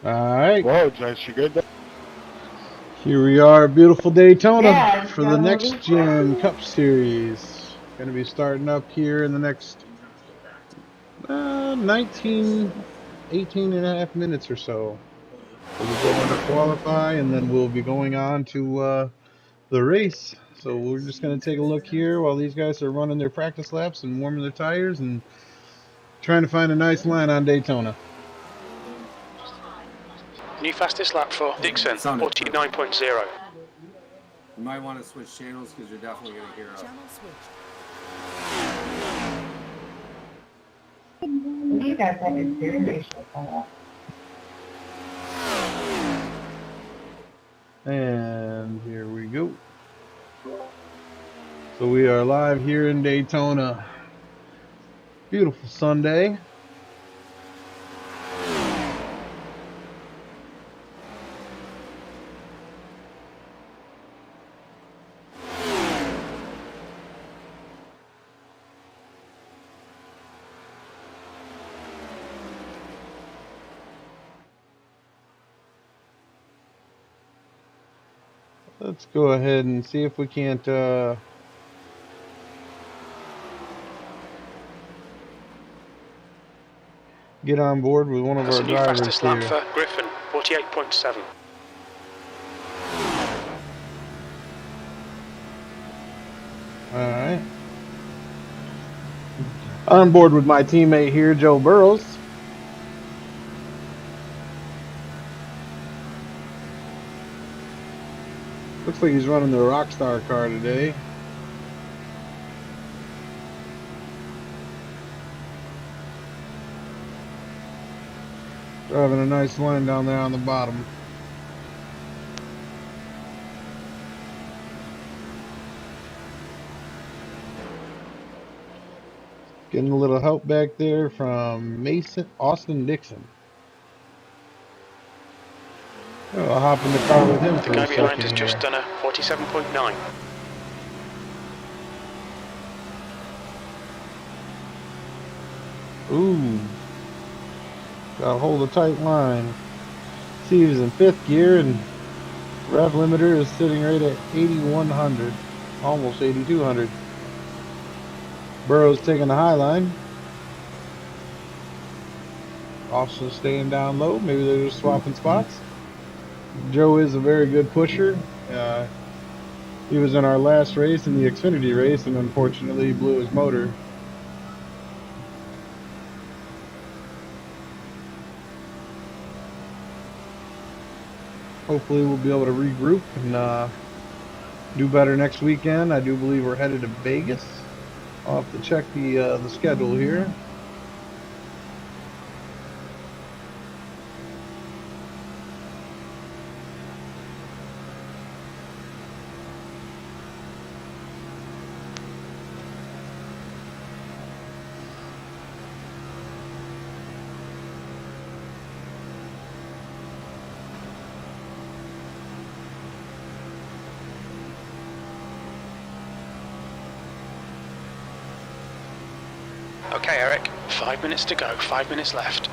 Alright. Whoa, Jess, you good? Here we are, beautiful Daytona for the next Gen Cup Series. Going to be starting up here in the next 18 and a half minutes or so. We'll be going to qualify, and then we'll be going on to the race. So we're just going to take a look here while these guys are running their practice laps and warming their tires and trying to find a nice line on Daytona. New fastest lap for Dixon, 49.0. You might want to switch channels because you're definitely going to hear us. You guys have a serious show. And here we go. So we are live here in Daytona. Beautiful Sunday. Let's go ahead and see if we can't get on board with one of our drivers fastest here. Lap for Griffin, 48.7. Alright. On board with my teammate here, Joe Burrows. Looks like he's running the Rockstar car today. Driving a nice line down there on the bottom. Getting a little help back there from Austin Dixon. I'll hop in the car with him for a second. The guy behind has just done a 47.9. Ooh. Got to hold a tight line. See, he's in 5th gear and rev limiter is sitting right at 8,100. Almost 8,200. Burrow's taking the high line. Austin staying down low. Maybe they're just swapping spots. Joe is a very good pusher. He was in our last race, in the Xfinity race, and unfortunately blew his motor. Hopefully we'll be able to regroup and do better next weekend. I do believe we're headed to Vegas. I'll have to check the schedule here. Okay, Eric, 5 minutes to go, 5 minutes left.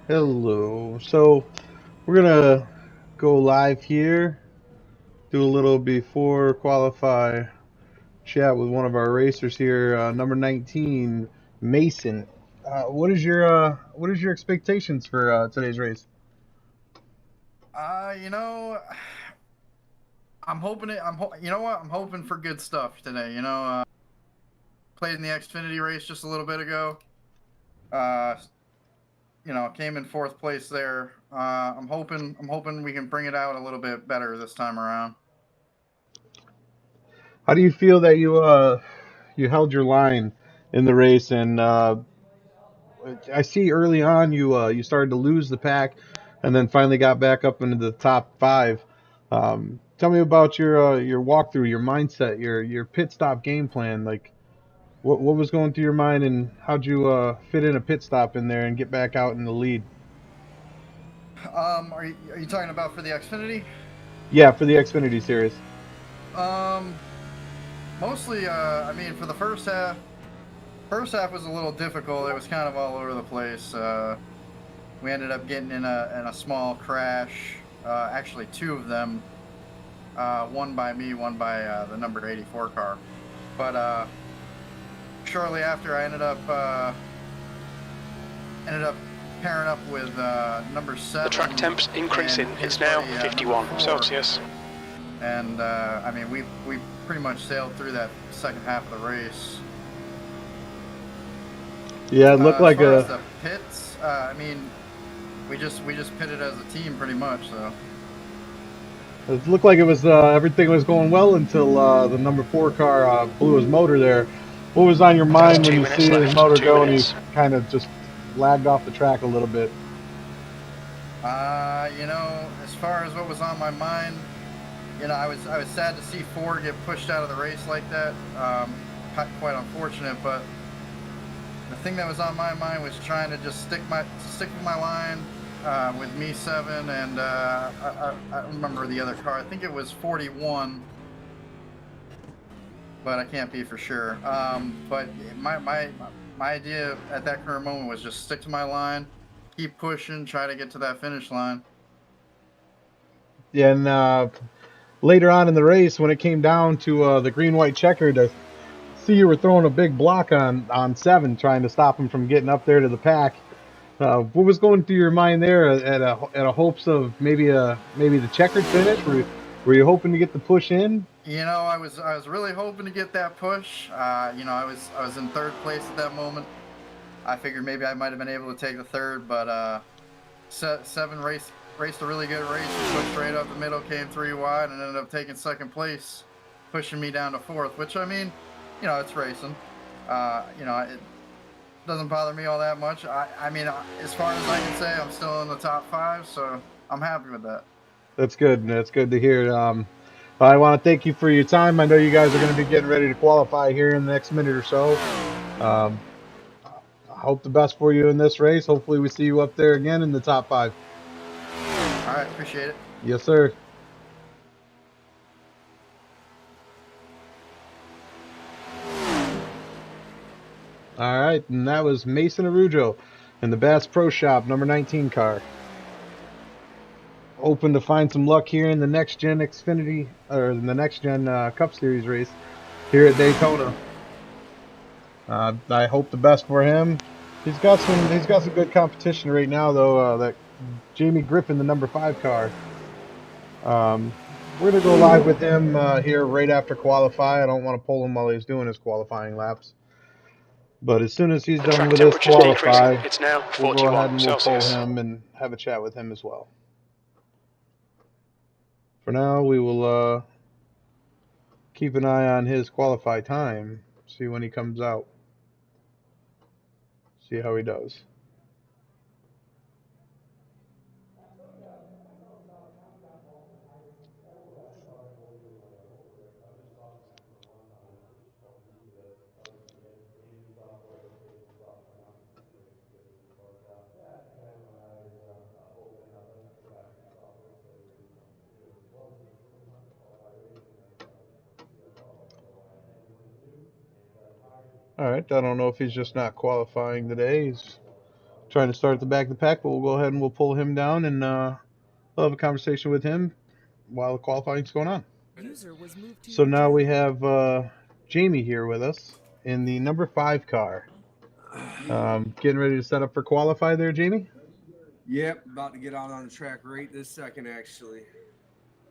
Hello. So we're gonna go live here, do a little before qualify chat with one of our racers here, number 19, Mason. What is your expectations for today's race? You know, I'm hoping it. You know what? I'm hoping for good stuff today. Played in the Xfinity race just a little bit ago. Uh, came in 4th place there. I'm hoping we can bring it out a little bit better this time around. How do you feel that you held your line in the race? And I see early on you started to lose the pack, and then finally got back up into the top 5. Tell me about your walkthrough, your mindset, your pit stop game plan. Like, what was going through your mind, and how'd you fit in a pit stop in there and get back out in the lead? Are you talking about for the Xfinity? Yeah, for the Xfinity series. Um, Mostly. I mean, for the first half. First half was a little difficult. It was kind of all over the place. We ended up getting in a small crash. Actually, 2 of them. One by me, one by the number 84 car. But shortly after, I ended up pairing up with number 7. The track temp's increasing. It's now 51 Celsius. And I mean, we pretty much sailed through that second half of the race. Yeah, it looked like as far as the pits, I mean, we just pitted as a team pretty much. So it looked like it was everything was going well until the number 4 car blew his motor there. What was on your mind when you see his motor go and he kind of just lagged off the track a little bit? as far as what was on my mind, I was sad to see Ford get pushed out of the race like that. Quite unfortunate, but the thing that was on my mind was trying to just stick with my line with me 7 and I don't remember the other car. I think it was 41, but I can't be for sure. But my idea at that current moment was just stick to my line, keep pushing, try to get to that finish line. Yeah, and later on in the race, when it came down to the green-white checker, to see you were throwing a big block on 7, trying to stop him from getting up there to the pack. What was going through your mind there at a hopes of maybe the checkered finish? Were you hoping to get the push in? I was really hoping to get that push. I was in 3rd place at that moment. I figured maybe I might have been able to take the 3rd, but 7 raced a really good race. He pushed right up the middle, came 3 wide, and ended up taking 2nd place, pushing me down to 4th. Which, I mean, it's racing. It doesn't bother me all that much. I mean, as far as I can say, I'm still in the top 5, so I'm happy with that. That's good. That's good to hear. I want to thank you for your time. I know you guys are going to be getting ready to qualify here in the next minute or so. I hope the best for you in this race. Hopefully we see you up there again in the top 5. All right, appreciate it. Yes, sir. All right, and that was Mason Arujo in the Bass Pro Shop number 19 car. Hoping to find some luck here in the next gen Xfinity or in the next gen Cup Series race here at Daytona. I hope the best for him. He's got some good competition right now though. That Jamie Griffin, the number 5 car. We're gonna go live with him here right after qualify. I don't want to pull him while he's doing his qualifying laps. But as soon as he's done with his qualify, it's now we'll go ahead and we'll pull Celsius. him and have a chat with him as well. For now, we will keep an eye on his qualify time, see when he comes out, see how he does. All right, I don't know if he's just not qualifying today. He's trying to start at the back of the pack, but we'll go ahead and we'll pull him down and we'll have a conversation with him while the qualifying's going on. So now we have Jamie here with us in the number 5 car. Getting ready to set up for qualify there, Jamie? Yep, about to get out on the track right this second, actually.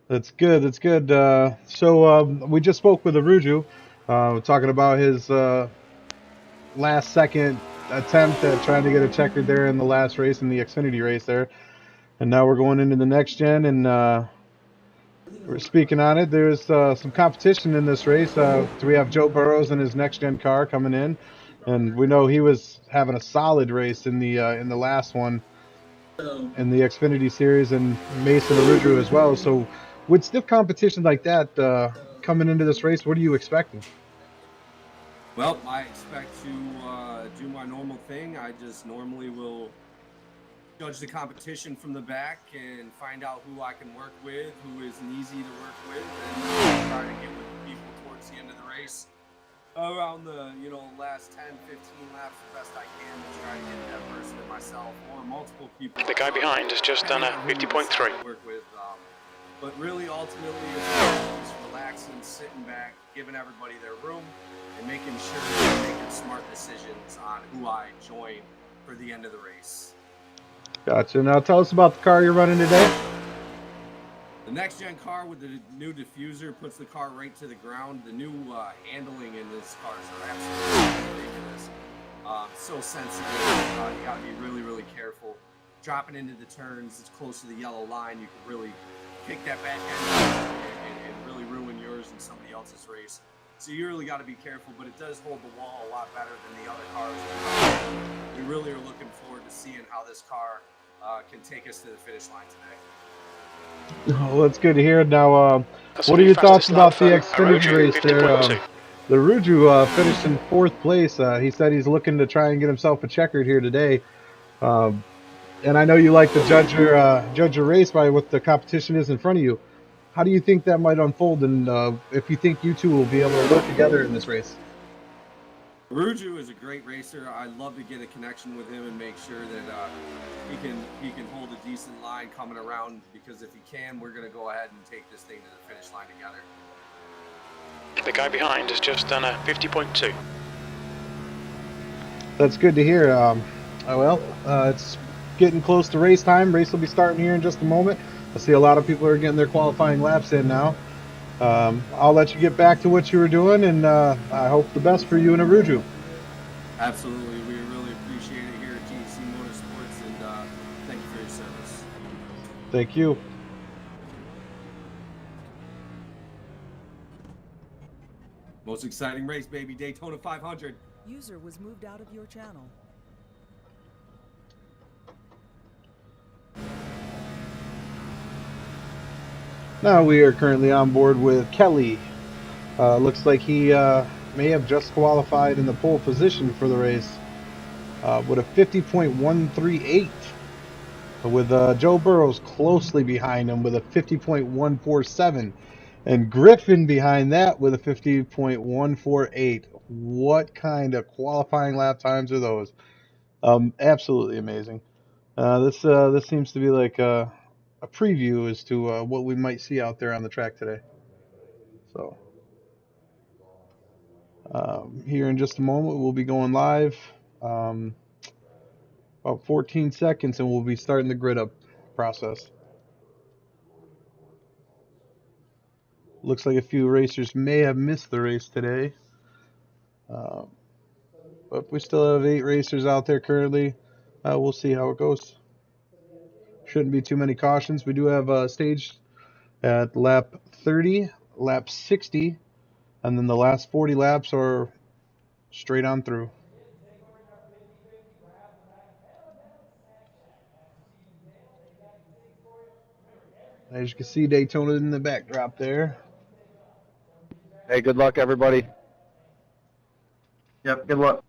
That's good. That's good. We just spoke with Aruju, talking about his last second attempt at trying to get a checkered there in the last race in the Xfinity race there. And now we're going into the next gen, and we're speaking on it. There's some competition in this race. We have Joe Burrows and his next gen car coming in, and we know he was having a solid race in the last one in the Xfinity series, and Mason Aruju as well. So, with stiff competition like that coming into this race, what are you expecting? Well, I expect to do my normal thing. I just normally will judge the competition from the back and find out who I can work with, who is easy to work with, and try to get with people towards the end of the race around the last 10, 15 laps the best I can to try to get that person and myself or multiple people. The guy behind has just done a 50.3. Work with, but really, ultimately, it's just relaxing, sitting back, giving everybody their room, and making sure they're making smart decisions on who I join for the end of the race. Gotcha. Now tell us about the car you're running today. The next gen car with the new diffuser puts the car right to the ground. The new handling in this car is absolutely ridiculous. So sensitive. You got to be really, really careful. Dropping into the turns, it's close to the yellow line. You can really kick that back end and really ruin yours and somebody else's race. So you really got to be careful, but it does hold the wall a lot better than the other cars. We really are looking forward to seeing how this car can take us to the finish line today. Oh, that's good to hear. Now, what are your thoughts about the Xfinity race there? The Aruju finished in 4th place. He said he's looking to try and get himself a checkered here today. And I know you like to judge your race by what the competition is in front of you. How do you think that might unfold, and if you think you two will be able to work together in this race? Aruju is a great racer. I'd love to get a connection with him and make sure that he can hold a decent line coming around, because if he can, we're going to go ahead and take this thing to the finish line together. The guy behind has just done a 50.2. That's good to hear. It's getting close to race time. Race will be starting here in just a moment. I see a lot of people are getting their qualifying laps in now. I'll let you get back to what you were doing, and I hope the best for you and Aruju. Absolutely. We really appreciate it here at GEC Motorsports, and thank you for your service. Thank you. Most exciting race, baby. Daytona 500. User was moved out of your channel. Now we are currently on board with Kelly. Looks like he may have just qualified in the pole position for the race with a 50.138, with Joe Burrows closely behind him with a 50.147, and Griffin behind that with a 50.148. What kind of qualifying lap times are those? Absolutely amazing. This seems to be like a preview as to what we might see out there on the track today. So here in just a moment, we'll be going live. About 14 seconds, and we'll be starting the grid up process. Looks like a few racers may have missed the race today. But we still have 8 racers out there currently. We'll see how it goes. Shouldn't be too many cautions. We do have a stage at lap 30, lap 60, and then the last 40 laps are straight on through. As you can see, Daytona in the backdrop there. Hey, good luck, everybody. Yep. Good luck.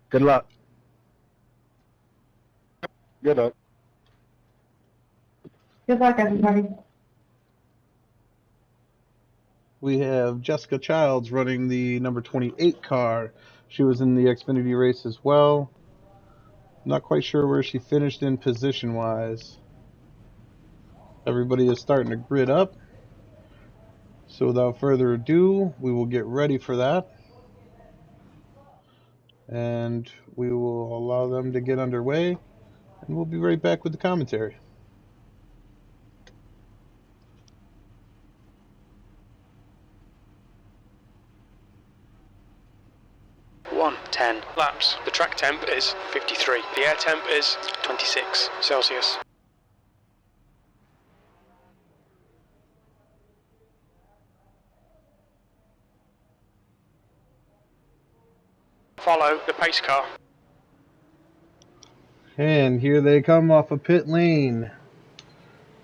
Good luck. Good luck. Good luck, everybody. We have Jessica Childs running the number 28 car. She was in the Xfinity race as well. Not quite sure where she finished in position-wise. Everybody is starting to grid up. So without further ado, we will get ready for that. and we will allow them to get underway, and we'll be right back with the commentary. One, 10 laps. The track temp is 53. The air temp is 26 Celsius. Follow the pace car. And here they come off of pit lane.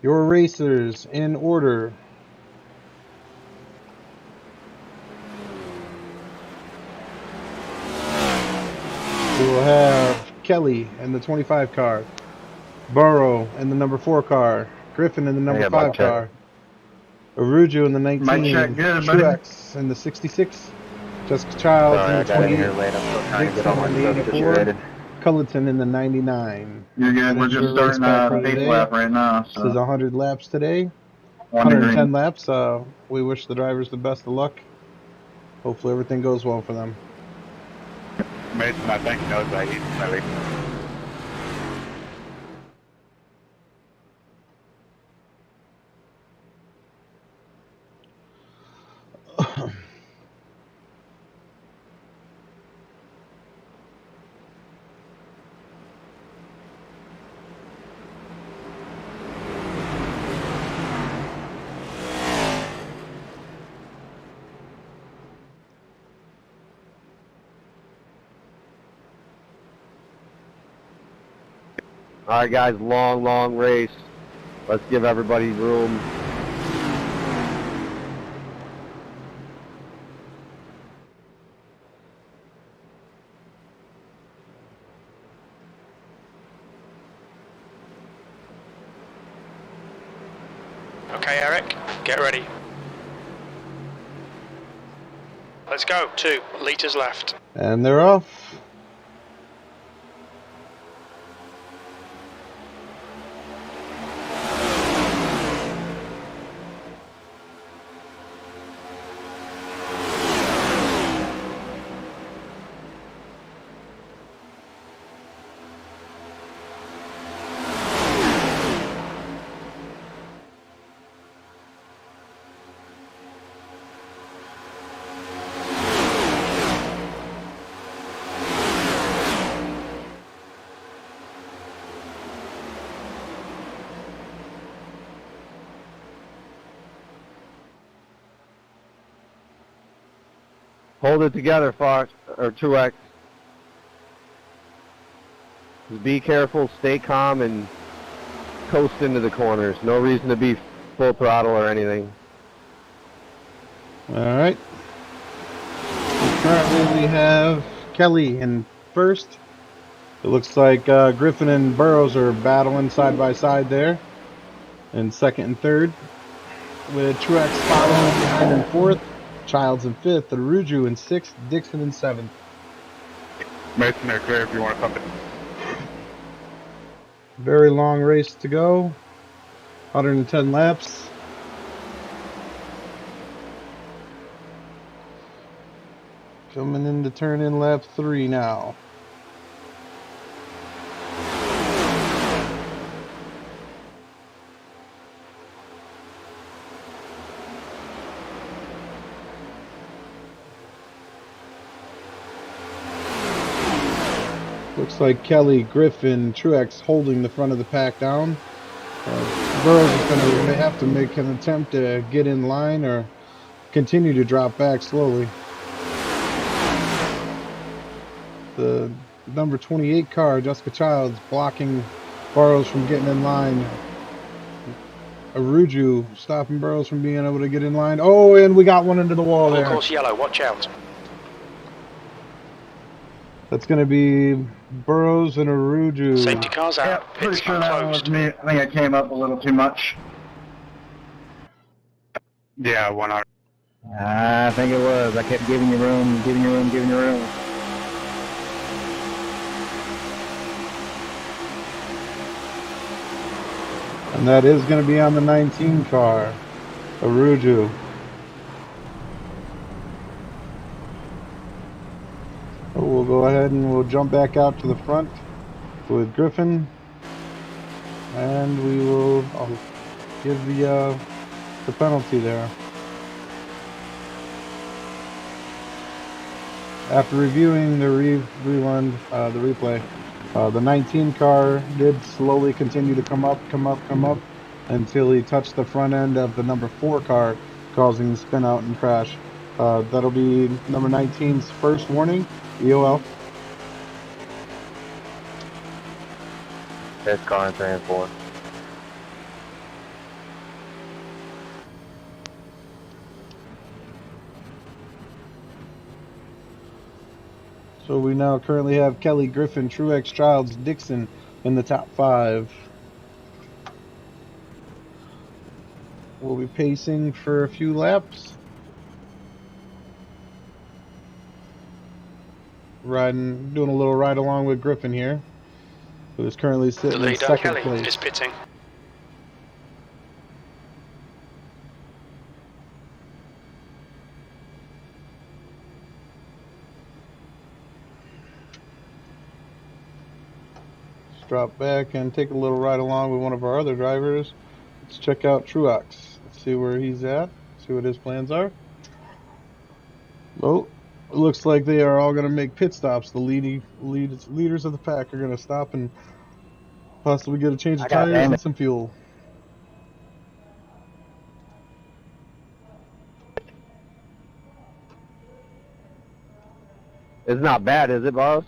Your racers in order. We will have Kelly in the 25 car, Burrow in the number 4 car, Griffin in the number 5 car, Aruju in the 19, Truex in the 66, Jessica Childs in the 28, Dixon in the 84, Culleton in the 99. You're good. We're just starting a pace lap right now. This is 100 laps today, 110 laps. We wish the drivers the best of luck. Hopefully everything goes well for them. Mason, I think he knows that he's smelly. All right, guys, long race. Let's give everybody room. Okay, Eric, get ready. Let's go. 2 litres left. And they're off. Hold it together, Fox, or Truex. Just be careful, stay calm, and coast into the corners. No reason to be full throttle or anything. All right. Currently we have Kelly in first. It looks like Griffin and Burrows are battling side by side there in second and third, with Truex following behind in fourth, Childs in fifth, Aruju in sixth, Dixon in seventh. Mason, they're clear if you want to come in. Very long race to go, 110 laps. Coming into turn in lap 3 now. Looks like Kelly, Griffin, Truex holding the front of the pack down. Burrows is going to have to make an attempt to get in line or continue to drop back slowly. The number 28 car, Jessica Childs, blocking Burrows from getting in line. Aruju stopping Burrows from being able to get in line. Oh, and we got one into the wall there. Of course, yellow, watch out. That's going to be Burrows and Aruju. Safety car's out. Yeah, pretty sure that one was me. I think I came up a little too much. Yeah, 100. I think it was. I kept giving you room, giving you room, giving you room. And that is going to be on the 19 car, Aruju. Oh, we'll go go ahead and we'll jump back out to the front with Griffin, and I'll give the penalty there. After reviewing the replay, the 19 car did slowly continue to come up until he touched the front end of the number 4 car, causing the spin out and crash. That'll be number 19's first warning, EOL. This car in 3 and 4. So we now currently have Kelly, Griffin, Truex, Childs, Dixon in the top 5. We'll be pacing for a few laps. Doing a little ride along with Griffin here, who is currently The sitting in leader, second Kelly, place. is pitting. Let's drop back and take a little ride along with one of our other drivers. Let's check out Truex. Let's see where he's at, see what his plans are. Well, it looks like they are all going to make pit stops. The leaders of the pack are going to stop and possibly get a change of tires and some fuel. It's not bad, is it, boss?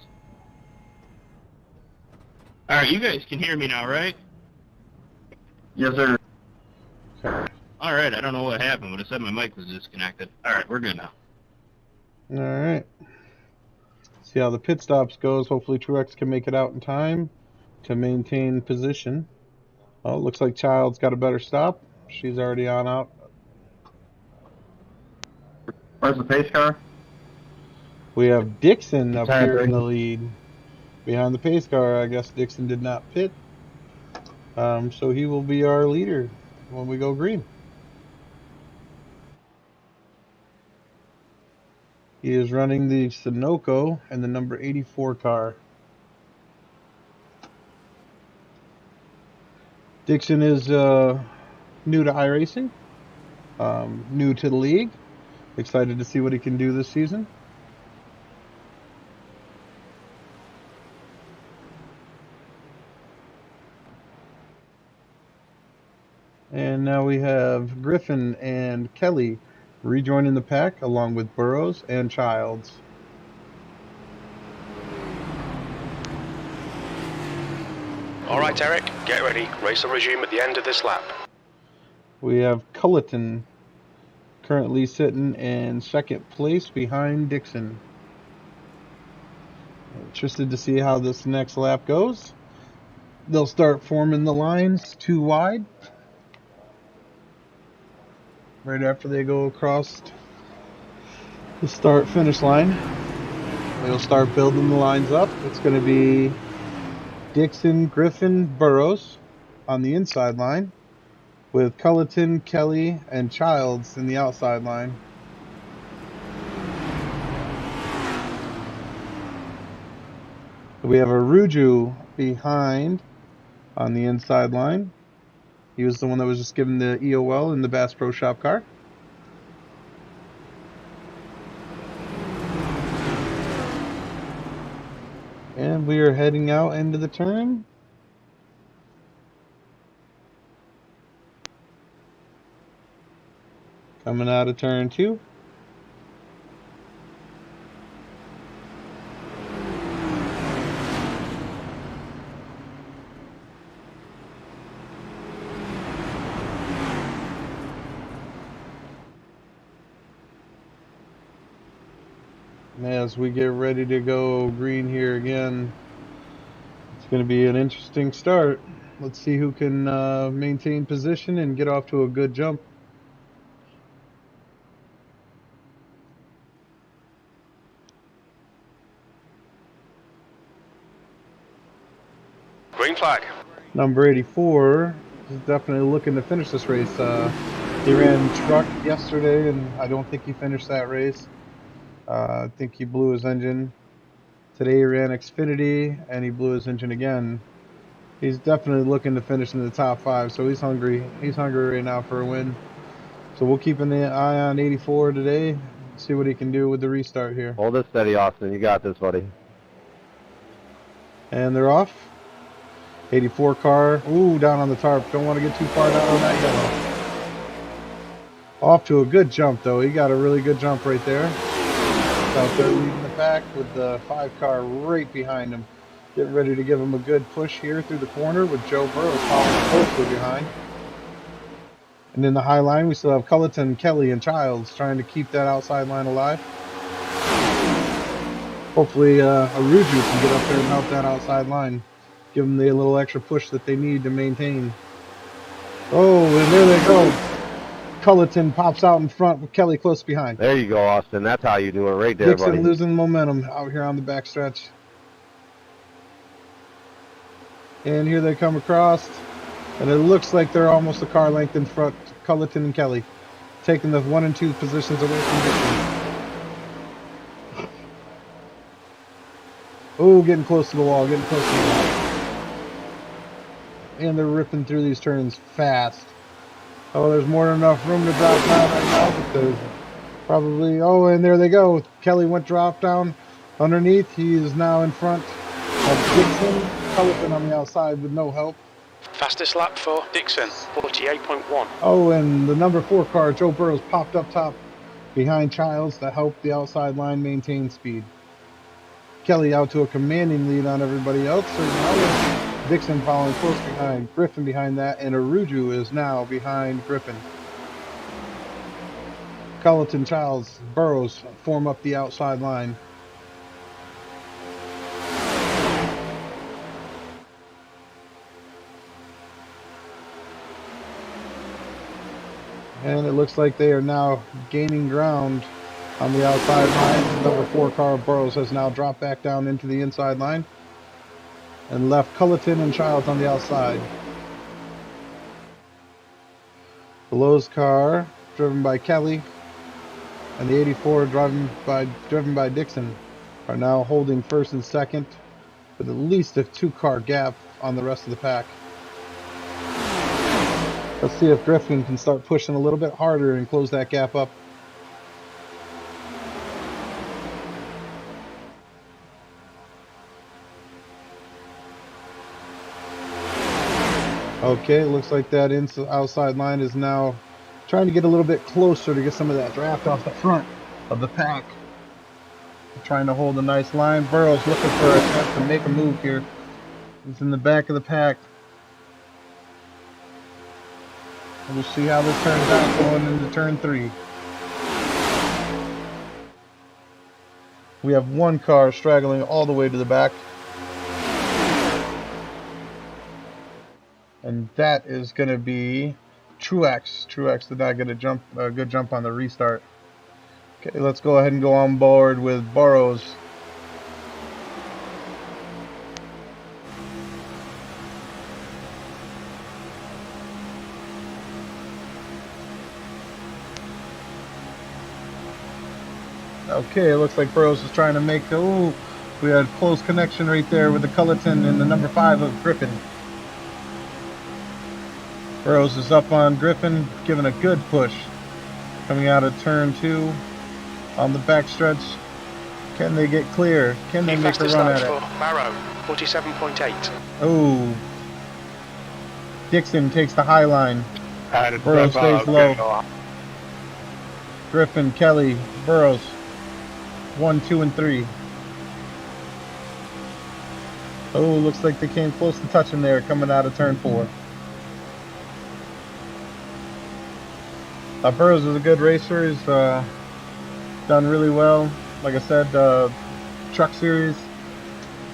Alright, you guys can hear me now, right? Yes, sir. Alright, I don't know what happened, but it said my mic was disconnected. Alright, we're good now. Alright. See how the pit stops goes. Hopefully Truex can make it out in time to maintain position. Oh, it looks like Child's got a better stop. She's already on out. Where's the pace car? We have Dixon up Tire here in the three. lead. Behind the pace car, I guess Dixon did not pit. So he will be our leader when we go green. He is running the Sunoco and the number 84 car. Dixon is new to iRacing, new to the league. Excited to see what he can do this season. And now we have Griffin and Kelly rejoining the pack along with Burrows and Childs. All right, Eric, get ready. Race will resume at the end of this lap. We have Culleton currently sitting in second place behind Dixon. Interested to see how this next lap goes. They'll start forming the lines 2 wide. Right after they go across the start-finish line, they'll start building the lines up. It's going to be Dixon, Griffin, Burrows on the inside line, with Culleton, Kelly, and Childs in the outside line. We have a Ruju behind on the inside line. He was the one that was just given the EOL in the Bass Pro Shop car. And we are heading out into the turn. Coming out of turn 2. As we get ready to go green here again, it's going to be an interesting start. Let's see who can maintain position and get off to a good jump. Green flag. Number 84 is definitely looking to finish this race. He ran truck yesterday, and I don't think he finished that race. I think he blew his engine. Today he ran Xfinity and he blew his engine again. He's definitely looking to finish in the top 5, so he's hungry. He's hungry right now for a win. So we'll keep an eye on 84 today, see what he can do with the restart here. Hold it steady, Austin. You got this, buddy. And they're off. 84 car. Ooh, down on the tarp. Don't want to get too far down on that yellow. Off to a good jump, though. He got a really good jump right there. Out there leading the pack with the 5 car right behind him. Getting ready to give him a good push here through the corner with Joe Burrows following closely behind. And in the high line, we still have Culleton, Kelly, and Childs trying to keep that outside line alive. Hopefully, Aruju can get up there and help that outside line. Give them the little extra push that they need to maintain. Oh, and there they go. Culleton pops out in front with Kelly close behind. There you go, Austin. That's how you do it right there, Dixon buddy. losing momentum out here on the backstretch. And here they come across. And it looks like they're almost a car length in front. Culleton and Kelly taking the 1 and 2 positions away from Dixon. Oh, getting close to the wall, getting close to the wall. And they're ripping through these turns fast. Oh, there's more than enough room to drop down right now, but there's probably, oh, and there they go. Kelly went drop down underneath. He is now in front of Dixon. Culleton on the outside with no help. Fastest lap for Dixon, 48.1. Oh, and the number 4 car, Joe Burrows, popped up top behind Childs to help the outside line maintain speed. Kelly out to a commanding lead on everybody else. So now Dixon following close behind, Griffin behind that, and Aruju is now behind Griffin. Culleton, Childs, Burrows form up the outside line. And it looks like they are now gaining ground on the outside line. The number 4 car, Burrows, has now dropped back down into the inside line and left Culleton and Childs on the outside. The Lowe's car, driven by Kelly, and the 84 driven by Dixon, are now holding first and second with at least a 2-car gap on the rest of the pack. Let's see if Griffin can start pushing a little bit harder and close that gap up. Okay, looks like that outside line is now trying to get a little bit closer to get some of that draft off the front of the pack. Trying to hold a nice line. Burrows looking for a chance to make a move here. He's in the back of the pack. We'll see how this turns out going into turn 3. We have 1 car straggling all the way to the back. And that is going to be Truex. Truex did not get a good jump on the restart. Okay, let's go ahead and go on board with Burrows. Okay, it looks like Burrows is trying to make, oh, we had close connection right there with the Culleton and the number 5 of Griffin. Burrows is up on Griffin, giving a good push. Coming out of turn 2 on the backstretch. Can they get clear? Can they make a run at it? Barrow, 47.8. Oh. Dixon takes the high line. Burrows stays low. Griffin, Kelly, Burrows. 1, 2, and 3. Oh, looks like they came close to touching there coming out of turn 4. Burrows is a good racer. He's done really well. Like I said, Truck Series,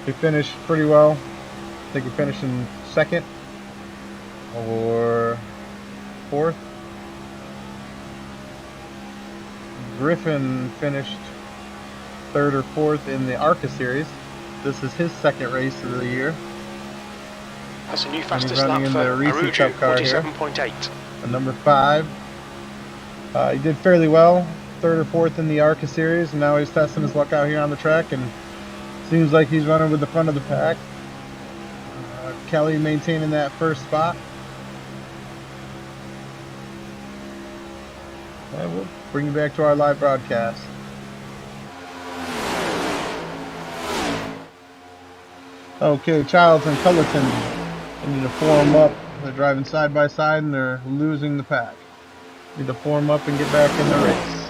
he finished pretty well. I think he finished in 2nd or 4th. Griffin finished 3rd or 4th in the ARCA Series. This is his 2nd race of the year. That's a new fastest lap for Aruju, 47.8. And number 5. He did fairly well, 3rd or 4th in the ARCA Series, and now he's testing his luck out here on the track, and Seems like he's running with the front of the pack. Kelly maintaining that first spot. And we'll bring you back to our live broadcast. Okay, Childs and Cullerton need to form up. They're driving side by side and they're losing the pack. Need to form up and get back in the race.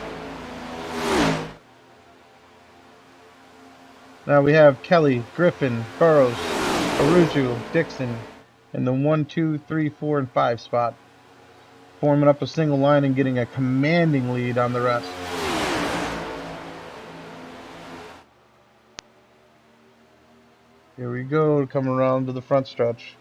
Now we have Kelly, Griffin, Burrows, Aruju, Dixon in the 1, 2, 3, 4, and 5 spot. Forming up a single line and getting a commanding lead on the rest. Here we go, come around to the front stretch.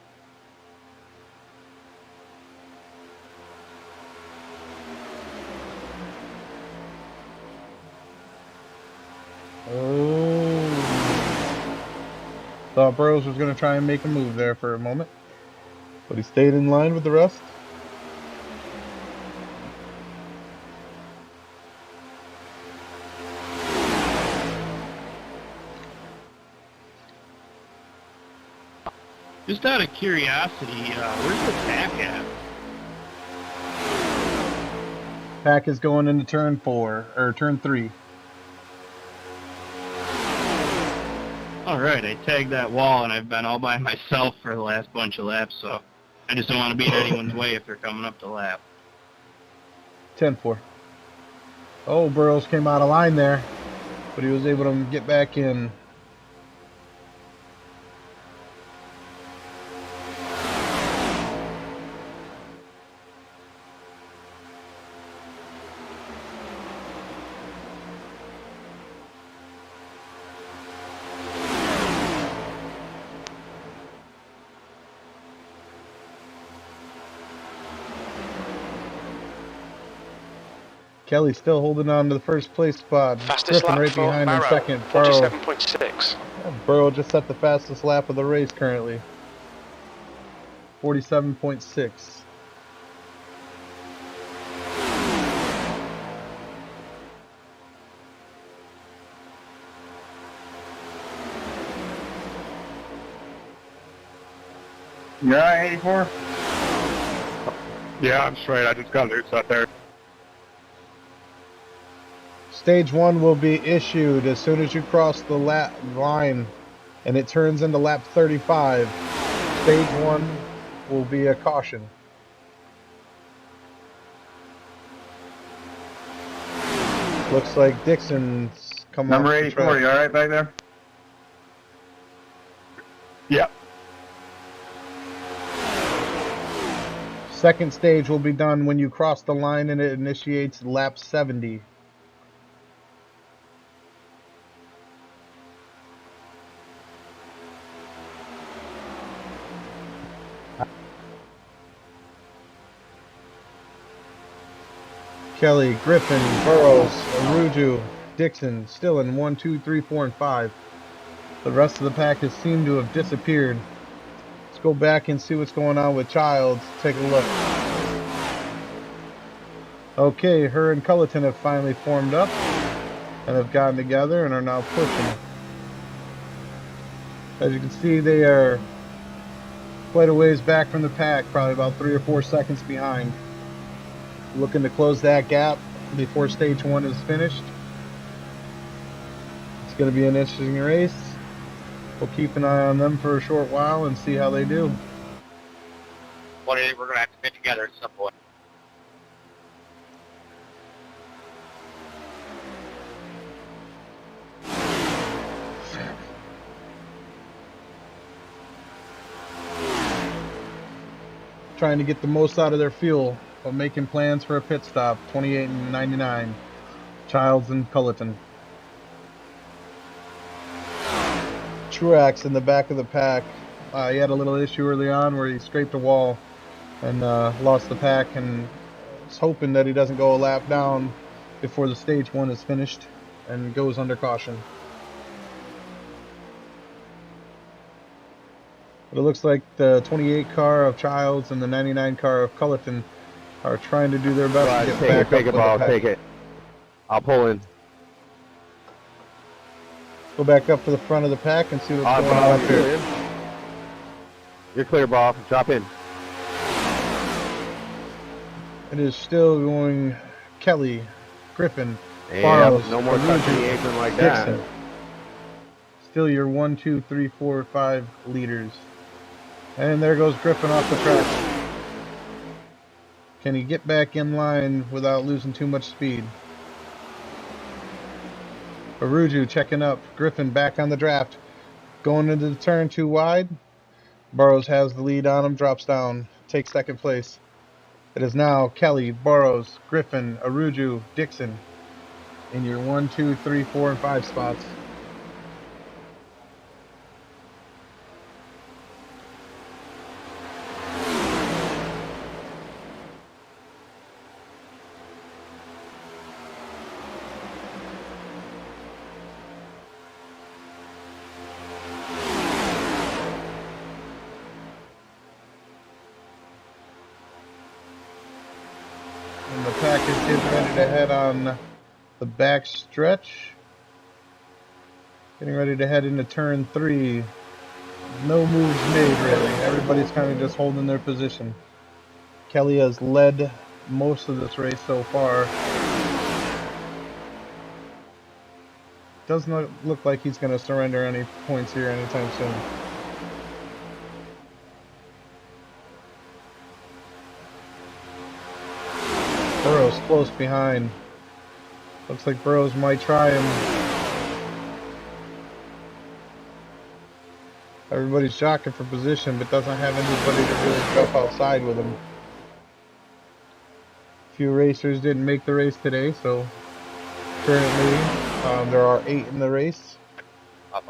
Oh. Thought Burrows was going to try and make a move there for a moment, but he stayed in line with the rest. Just out of curiosity, where's the pack at? Pack is going into turn 4, or turn 3. Alright, I tagged that wall and I've been all by myself for the last bunch of laps, so I just don't want to be in anyone's way if they're coming up the lap. 10-4. Oh, Burrows came out of line there, but he was able to get back in. Kelly still holding on to the first place spot. Fastest Griffin lap right for behind him Barrow, second. Burrow. 47.6. Burrow just set the fastest lap of the race currently. 47.6. You're right, 84? Yeah, I'm straight. I just got loose out there. Stage 1 will be issued as soon as you cross the lap line and it turns into lap 35. Stage 1 will be a caution. Looks like Dixon's come Number off the 84, track. you alright back there? Yep. Second stage will be done when you cross the line and it initiates lap 70. Kelly, Griffin, Burrows, Aruju, Dixon, still in 1, 2, 3, 4, and 5. The rest of the pack has seemed to have disappeared. Let's go back and see what's going on with Childs. Take a look. Okay, her and Cullerton have finally formed up and have gotten together and are now pushing. As you can see, they are quite a ways back from the pack, probably about 3 or 4 seconds behind. Looking to close that gap before stage 1 is finished. It's going to be an interesting race. We'll keep an eye on them for a short while and see how they do. What do you think we're going to have to get together at some point? Trying to get the most out of their fuel, but making plans for a pit stop. 28 and 99. Childs and Cullerton. Truax in the back of the pack. He had a little issue early on where he scraped a wall and lost the pack, and is hoping that he doesn't go a lap down before the stage 1 is finished and goes under caution. But it looks like the 28 car of Childs and the 99 car of Cullerton are trying to do their best to get back up with the pack. Take it. I'll pull in. Go back up to the front of the pack and see what's going on up here. You're clear, ball. Drop in. It is still going Kelly, Griffin, Yep, Barrows, no more touching the apron like Dixon. that. Still your 1, 2, 3, 4, 5 leaders. And there goes Griffin off the track. Can he get back in line without losing too much speed? Aruju checking up. Griffin back on the draft. Going into the turn too wide. Burrows has the lead on him, drops down, takes second place. It is now Kelly, Burrows, Griffin, Aruju, Dixon in your 1, 2, 3, 4, and 5 spots. And the pack is getting ready to head on the back stretch. Getting ready to head into turn 3. No moves made, really. Everybody's kind of just holding their position. Kelly has led most of this race so far. Doesn't look like he's going to surrender any points here anytime soon. Burrows close behind. Looks like Burrows might try him. Everybody's jockeying for position, but doesn't have anybody to really jump outside with him. A few racers didn't make the race today, so currently there are 8 in the race.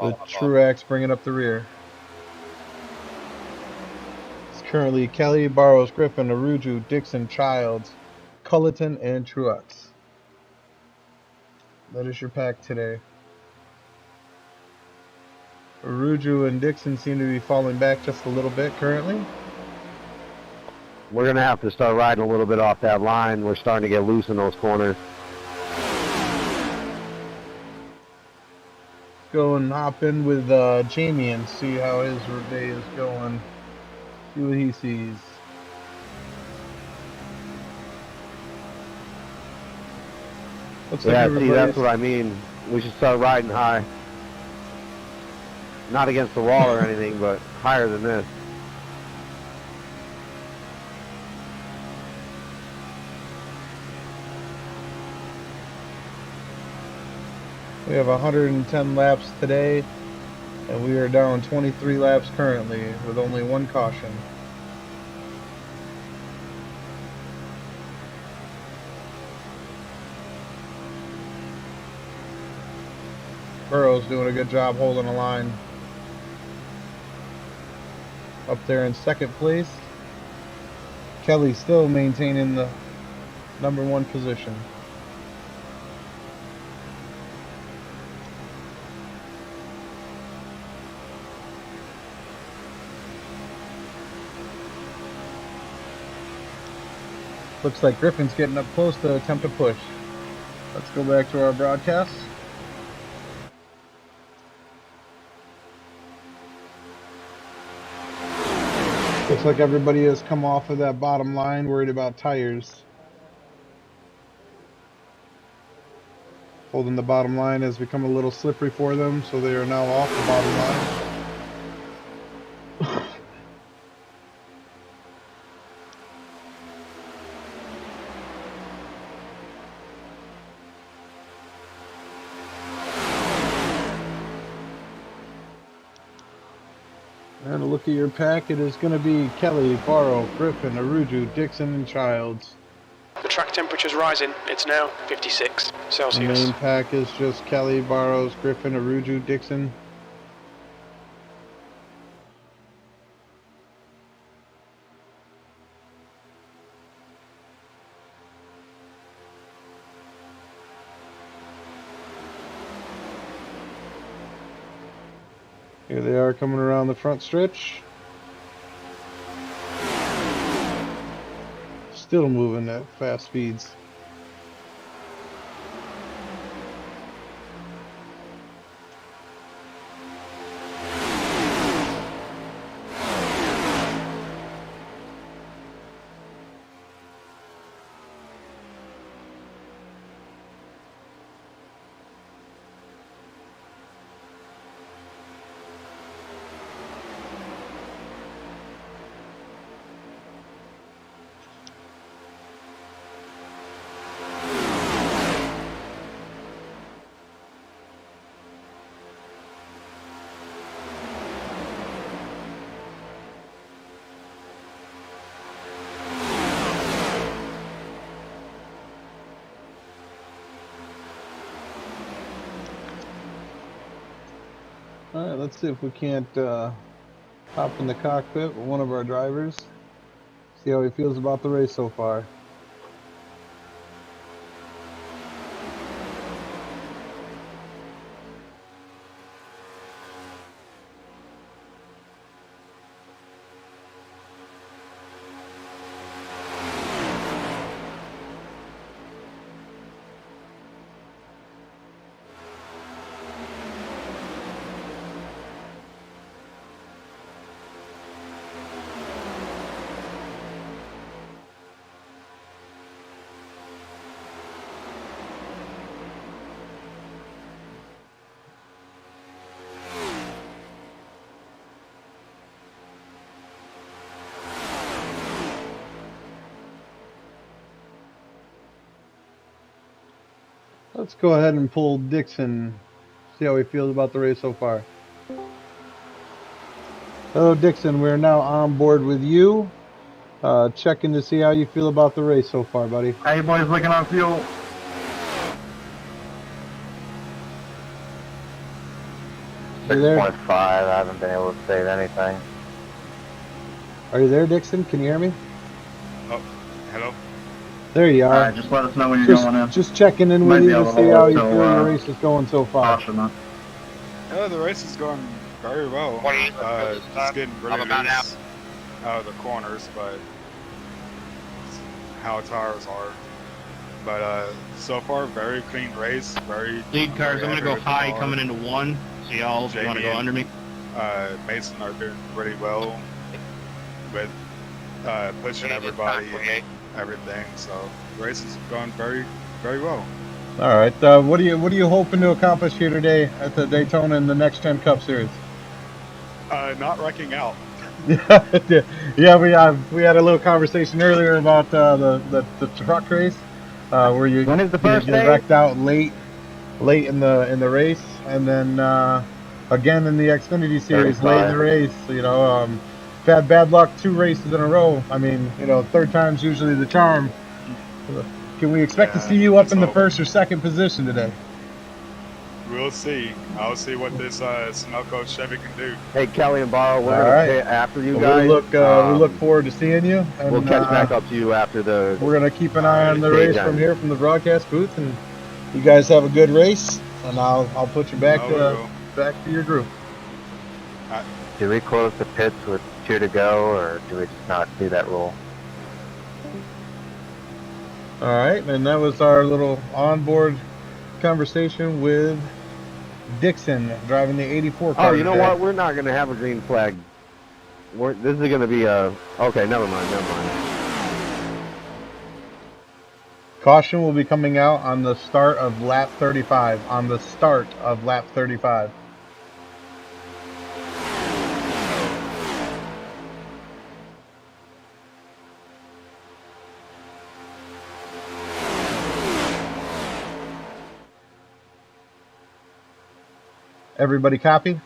With Truax bringing up the rear. It's currently Kelly, Burrows, Griffin, Aruju, Dixon, Childs, Culleton, and Truax. That is your pack today. Aruju and Dixon seem to be falling back just a little bit currently. We're going to have to start riding a little bit off that line. We're starting to get loose in those corners. Go and hop in with Jamie and see how his day is going. See what he sees. Looks Yeah, like see, that's what I mean. We should start riding high. Not against the wall or anything, but higher than this. We have 110 laps today, and we are down 23 laps currently with only 1 caution. Burrow's doing a good job holding the line. Up there in second place. Kelly still maintaining the number 1 position. Looks like Griffin's getting up close to attempt to push. Let's go back to our broadcast. Looks like everybody has come off of that bottom line, worried about tires. Holding the bottom line has become a little slippery for them, so they are now off the bottom line. And a look at your pack, it is going to be Kelly, Barrow, Griffin, Aruju, Dixon, and Childs. The track temperature's rising. It's now 56 Celsius. The main pack is just Kelly, Barrows, Griffin, Aruju, Dixon. Here they are coming around the front stretch. Still moving at fast speeds. All right, let's see if we can't hop in the cockpit with one of our drivers. See how he feels about the race so far. Let's go ahead and pull Dixon. See how he feels about the race so far. Hello, Dixon. We're now on board with you. Checking to see how you feel about the race so far, buddy. How you boys looking on fuel? You there? 6.5. I haven't been able to save anything. Are you there, Dixon? Can you hear me? Oh, hello. There you are. Alright, just let us know when you're going in. Just checking in Might with be you able to to see hold how it you till, feel your race is going so far. Caution, huh? Yeah, the race is going very well. Just getting really loose out of the corners, but it's how tires are. But so far, very clean race. Lead cars, I'm going to go high car. coming into 1. So y'all, if you want to go under me. Mason are doing really well with pushing everybody and everything. So the race is going very, very well. All right. What are you hoping to accomplish here today at the Daytona in the Next Gen Cup Series? Not wrecking out. Yeah, we had a little conversation earlier about the truck race, where you When is the first get day? wrecked out late in the race, and then again in the Xfinity Series late in the 35. race. You know, had bad luck 2 races in a row. I mean, you know, third time's usually the charm. Can we expect to see you up in the first or second position today? We'll see. I'll see what this Sunoco Chevy can do. Hey, Kelly and Barrow, we're All gonna right. pit after you Well, guys. we look forward to seeing you. And, we'll catch back up to you after the. We're gonna keep an eye on the stage race from end. here from the broadcast booth, and you guys have a good race. And I'll put you back back to your group. Do we close the pits with 2 to go, or do we just not do that rule? All right, and that was our little onboard conversation with Dixon driving the 84 car. Oh, you know today. what? We're not gonna have a green flag. This is gonna be a. Okay, never mind. Caution will be coming out on the start of lap 35. On the start of lap 35. Everybody copy?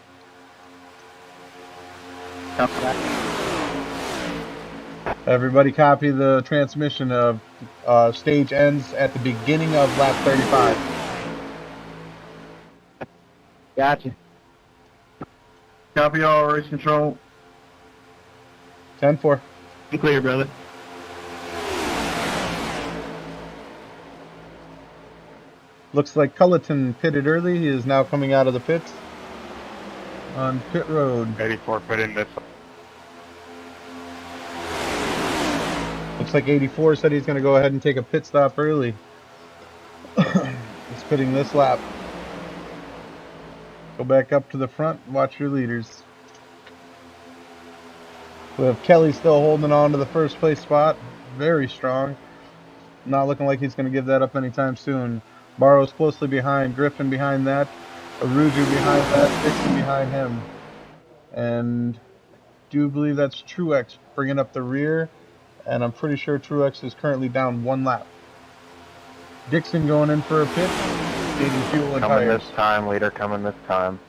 Everybody copy the transmission of stage ends at the beginning of lap 35. Gotcha. Copy all, race control. 10-4. Clear, brother. Looks like Culleton pitted early. He is now coming out of the pits on pit road. 84 put in this. Looks like 84 said he's going to go ahead and take a pit stop early. He's pitting this lap. Go back up to the front and watch your leaders. We have Kelly still holding on to the first place spot. Very strong. Not looking like he's going to give that up anytime soon. Barrow's closely behind. Griffin behind that. Aruju behind that. Dixon behind him. And do believe that's Truex bringing up the rear. And I'm pretty sure Truex is currently down 1 lap. Dixon going in for a pit. Needing fuel and Coming tires. this time, leader coming this time.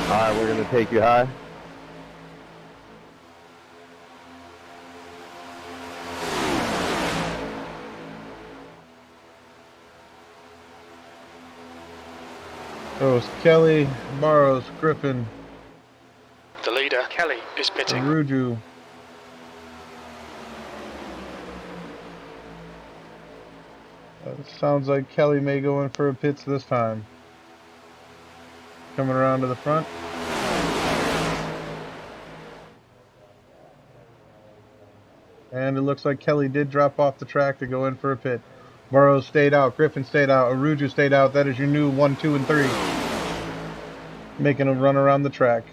Alright, we're gonna take you high. So it's Kelly, Barrows, Griffin, The leader, Kelly, is pitting. Aruju. Sounds like Kelly may go in for a pits this time. Coming around to the front. And it looks like Kelly did drop off the track to go in for a pit. Burrows stayed out. Griffin stayed out. Aruju stayed out. That is your new 1, 2, and 3. Making a run around the track.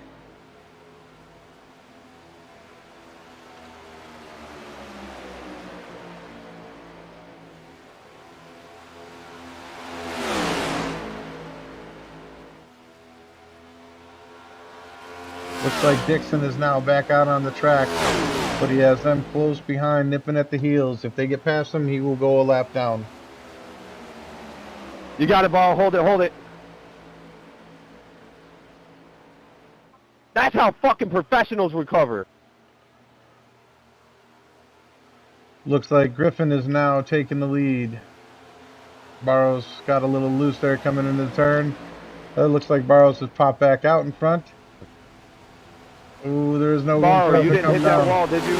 Looks like Dixon is now back out on the track, but he has them close behind, nipping at the heels. If they get past him, he will go a lap down. You got it, ball. Hold it, hold it. That's how fucking professionals recover. Looks like Griffin is now taking the lead. Barrows got a little loose there coming into the turn. It looks like Barrows has popped back out in front. Ooh, there is no room for him you to didn't come hit down. that wall, did you?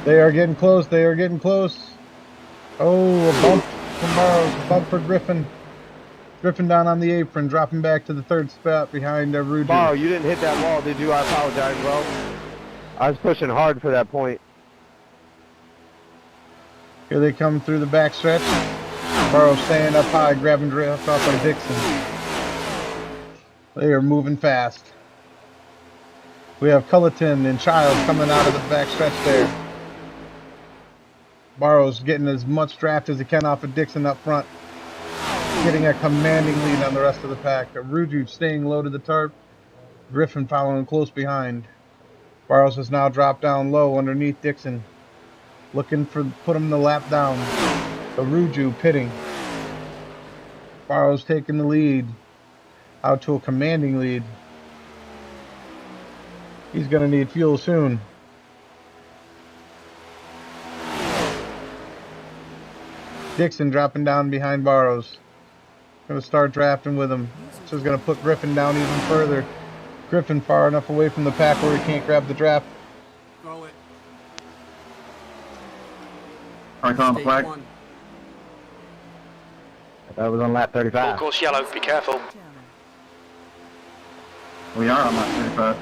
They are getting close. They are getting close. Oh, a bump from Barrows. A bump for Griffin. Griffin down on the apron, dropping back to the third spot behind Rudy. Barrow, you didn't hit that wall, did you? I apologize, bro. I was pushing hard for that point. Here they come through the back stretch. Barrows staying up high, grabbing drift off of Dixon. They are moving fast. We have Culleton and Child coming out of the back stretch there. Barrows getting as much draft as he can off of Dixon up front. Getting a commanding lead on the rest of the pack. Aruju staying low to the tarp. Griffin following close behind. Barrows has now dropped down low underneath Dixon. Looking for put him the lap down. Aruju pitting. Barrows taking the lead. Out to a commanding lead. He's going to need fuel soon. Dixon dropping down behind Barrows. Going to start drafting with him. This is going to put Griffin down even further. Griffin far enough away from the pack where he can't grab the draft. Throw it. Right on the Stage flag. one. That was on lap Full 35. course yellow, be careful. We are on lap 35.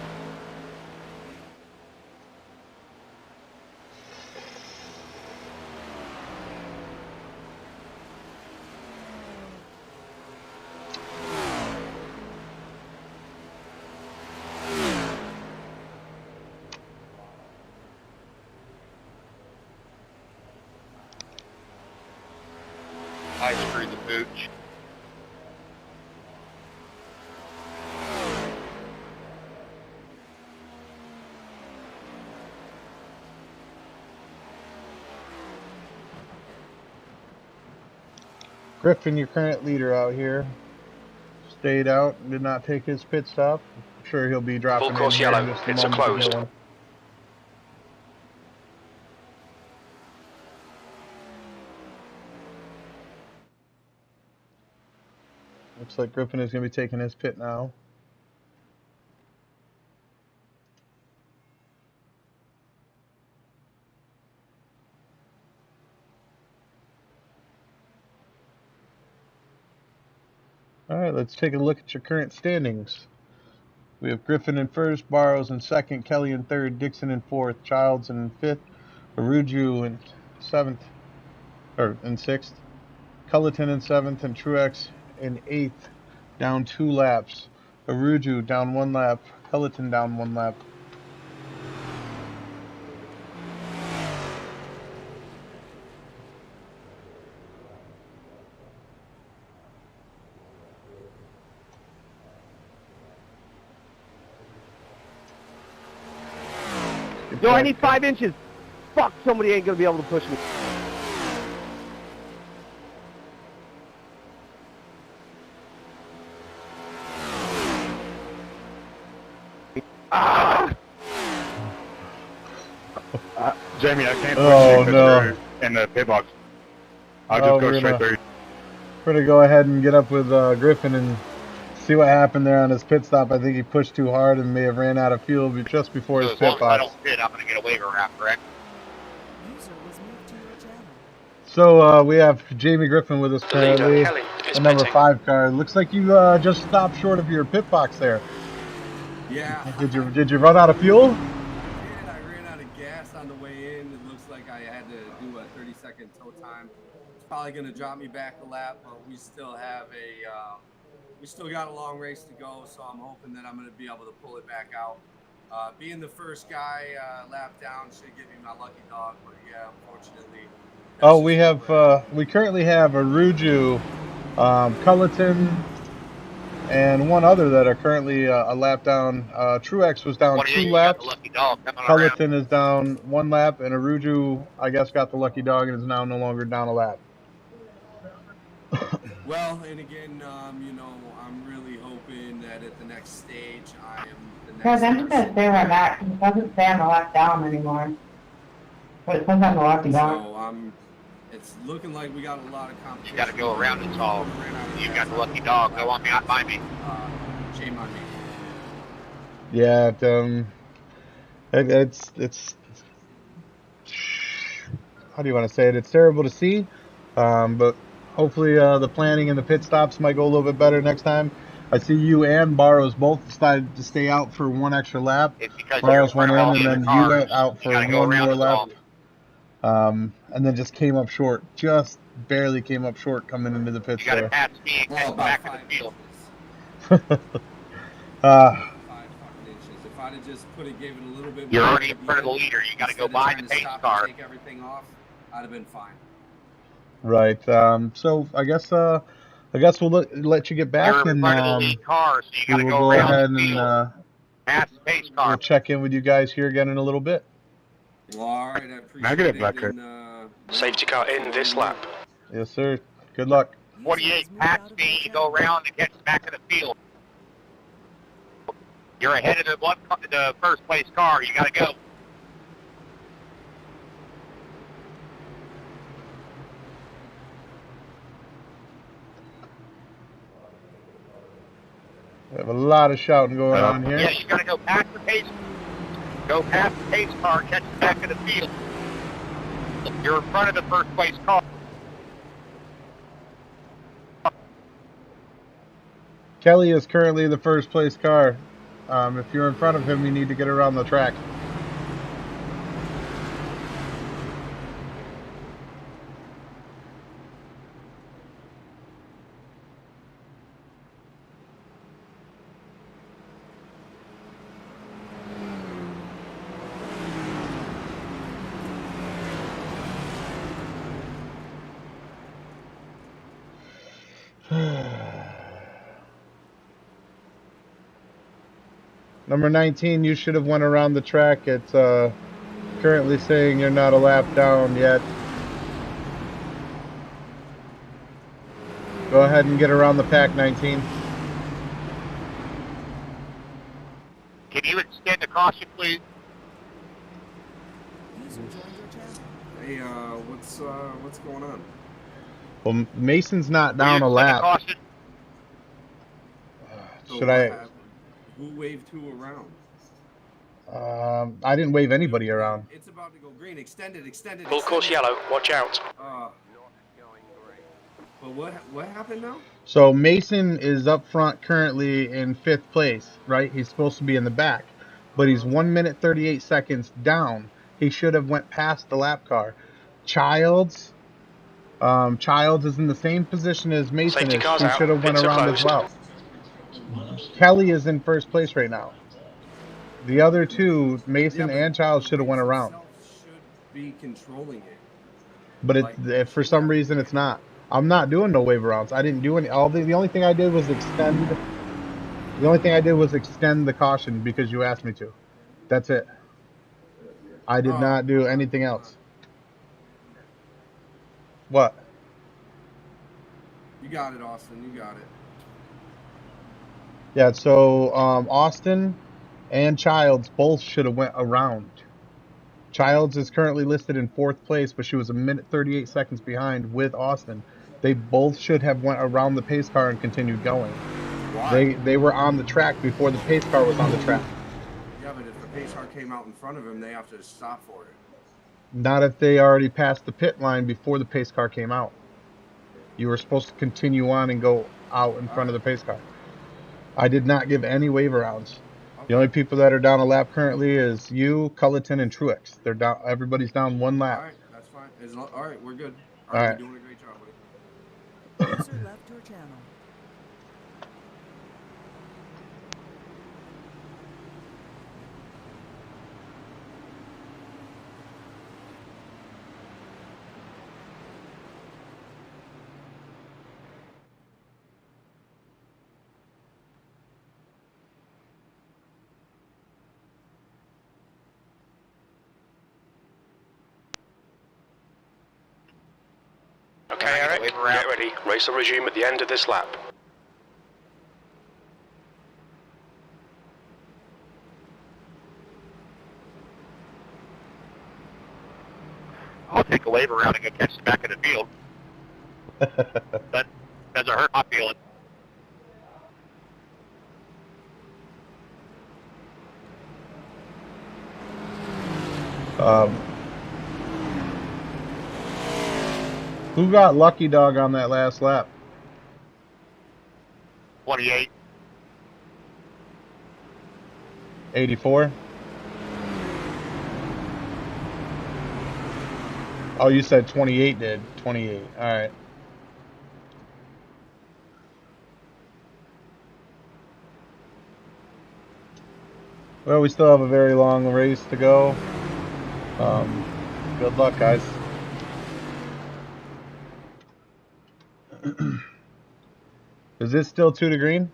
I screwed the pooch. Griffin, your current leader out here, stayed out and did not take his pit stop. I'm sure he'll be dropping Full course in here yellow. in just a Pits are moment to closed. get one. Looks like Griffin is going to be taking his pit now. Alright, let's take a look at your current standings. We have Griffin in first, Barrows in second, Kelly in third, Dixon in fourth, Childs in fifth, Aruju in seventh, or in sixth, Culleton in seventh, and Truex in eighth, down 2 laps. Aruju down 1 lap, Culleton down 1 lap. Yo, I need 5 inches. Fuck, somebody ain't gonna be able to push me. Ah! Jamie, I can't push Oh, you 'cause no. you're in the pit box. I'll Oh, just go we're straight gonna- through. We're going to go ahead and get up with Griffin and see what happened there on his pit stop. I think he pushed too hard and may have ran out of fuel just before his pit box. I don't pit, I'm going to get a waiver wrap, correct? User was moved to your channel. So we have Jamie Griffin with us The leader, currently. Kelly, is The number pitting. 5 car. Looks like you just stopped short of your pit box there. Yeah. Did you run out of fuel? I ran out of gas on the way in. It looks like I had to do a 30-second tow time. It's probably going to drop me back a lap, but we still have we still got a long race to go, so I'm hoping that I'm going to be able to pull it back out. Being the first guy lap down should give me my lucky dog, but yeah, unfortunately. Oh, we currently have Aruju, Culleton, and one other that are currently a lap down. Truex was down 2 laps. Culleton is down 1 lap, and Aruju, I guess, got the lucky dog and is now no longer down a lap. Well, and again, you know, I'm really hoping that at the next stage, I am the next. Guys, I'm just gonna stay where I'm at, 'cause it doesn't say on the left down anymore. But it says on the left down. So it's looking like we got a lot of competition. You got to go around it all. You got the lucky dog. Go on by me. Shame on me. Yeah, it's how do you want to say it? It's terrible to see, but hopefully the planning and the pit stops might go a little bit better next time. I see you and Barrows both decided to stay out for 1 extra lap. Barrows went in, and then you went out for 1 more lap. And then just came up short. Just barely came up short coming into the pits there. Pass me and get back in the field. 5 fucking inches. If I'd have just gave it a little bit more. You're already in front of the leader. You got to go by the pace car. Take everything off, I'd have been fine. Right. So I guess we'll let you get back, You're in and front of the lead car, so you got to we'll go go around ahead the field. and Pass the pace car. we'll check in with you guys here again in a little bit. Well, all right, I appreciate Negative it. record. And, Safety car in this lap. Yes, sir. Good luck. 48, pass me, you go around and get back in the field. You're ahead of the first place car. You got to go. We have a lot of shouting going on here. Yeah, you got to go past the pace. Go past the pace car, catch the back of the field. You're in front of the first place car. Kelly is currently the first place car. If you're in front of him, you need to get around the track. Number 19, you should have went around the track. It's currently saying you're not a lap down yet. Go ahead and get around the pack, 19. Can you extend the caution, please? User joined your channel. Hey, what's going on? Well, Mason's not Will you down a extend the lap. caution? Should I? Who waved who around? I didn't wave anybody around. It's about to go green. Extend it. Full course yellow, watch out. But what happened now? So Mason is up front currently in 5th place, right? He's supposed to be in the back, but he's 1 minute 38 seconds down. He should have went past the lap car. Childs is in the same position as Mason Safety is. car's He out. should have went Pits are around as closed. well. Kelly is in 1st place right now. The other two, Mason and Childs, should have went around. Should be controlling it. But for some reason it's not. I'm not doing no wave rounds. I didn't do any. The only thing I did was extend. The only thing I did was extend the caution because you asked me to. That's it. I did not do anything else. What? You got it, Austin. You got it. Yeah. So Austin and Childs both should have went around. Childs is currently listed in 4th place, but she was 1 minute 38 seconds behind with Austin. They both should have went around the pace car and continued going. Why? They were on the track before the pace car was on the track. Yeah, but if the pace car came out in front of him, they have to stop for it. Not if they already passed the pit line before the pace car came out. You were supposed to continue on and go out in front of the pace car. I did not give any waiver rounds. Okay. The only people that are down a lap currently is you, Culleton, and Truex. They're down. Everybody's down one lap. All right, that's fine. All right, we're good. All All right, right. you're doing a great job, buddy. User left your channel. Okay, Eric, get ready. Race will resume at the end of this lap. I'll take a waiver round and get catch the back of the field. That doesn't hurt my feeling. Who got lucky dog on that last lap? 28. 84? Oh, you said 28 did. 28. All right. Well, we still have a very long race to go. Good luck, guys. Is this still 2 to green?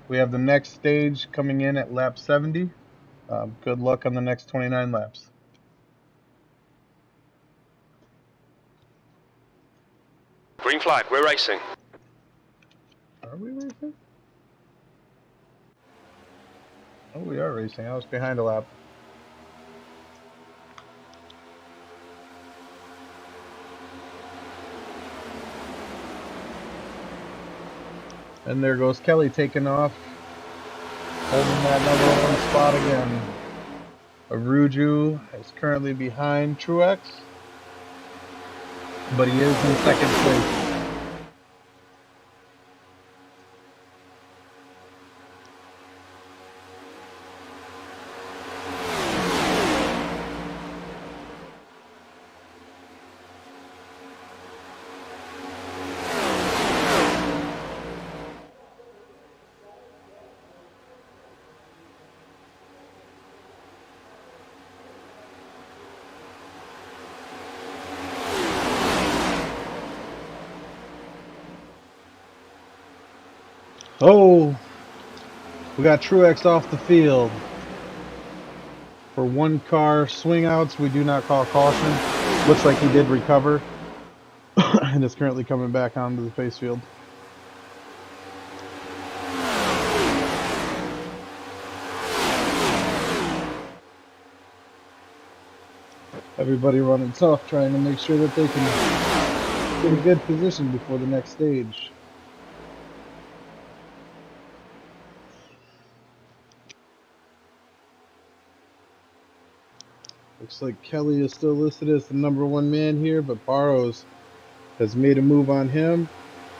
We have the next stage coming in at lap 70. Good luck on the next 29 laps. Green flag, we're racing. Are we racing? Oh, we are racing. I was behind a lap. And there goes Kelly taking off, holding that #1 spot again. Aruju is currently behind Truex, but he is in second place. Oh, we got Truex off the field. For one car swing outs, we do not call caution. Looks like he did recover and is currently coming back onto the face field. Everybody running tough, trying to make sure that they can get a good position before the next stage. Looks like Kelly is still listed as the #1 man here, but Barrows has made a move on him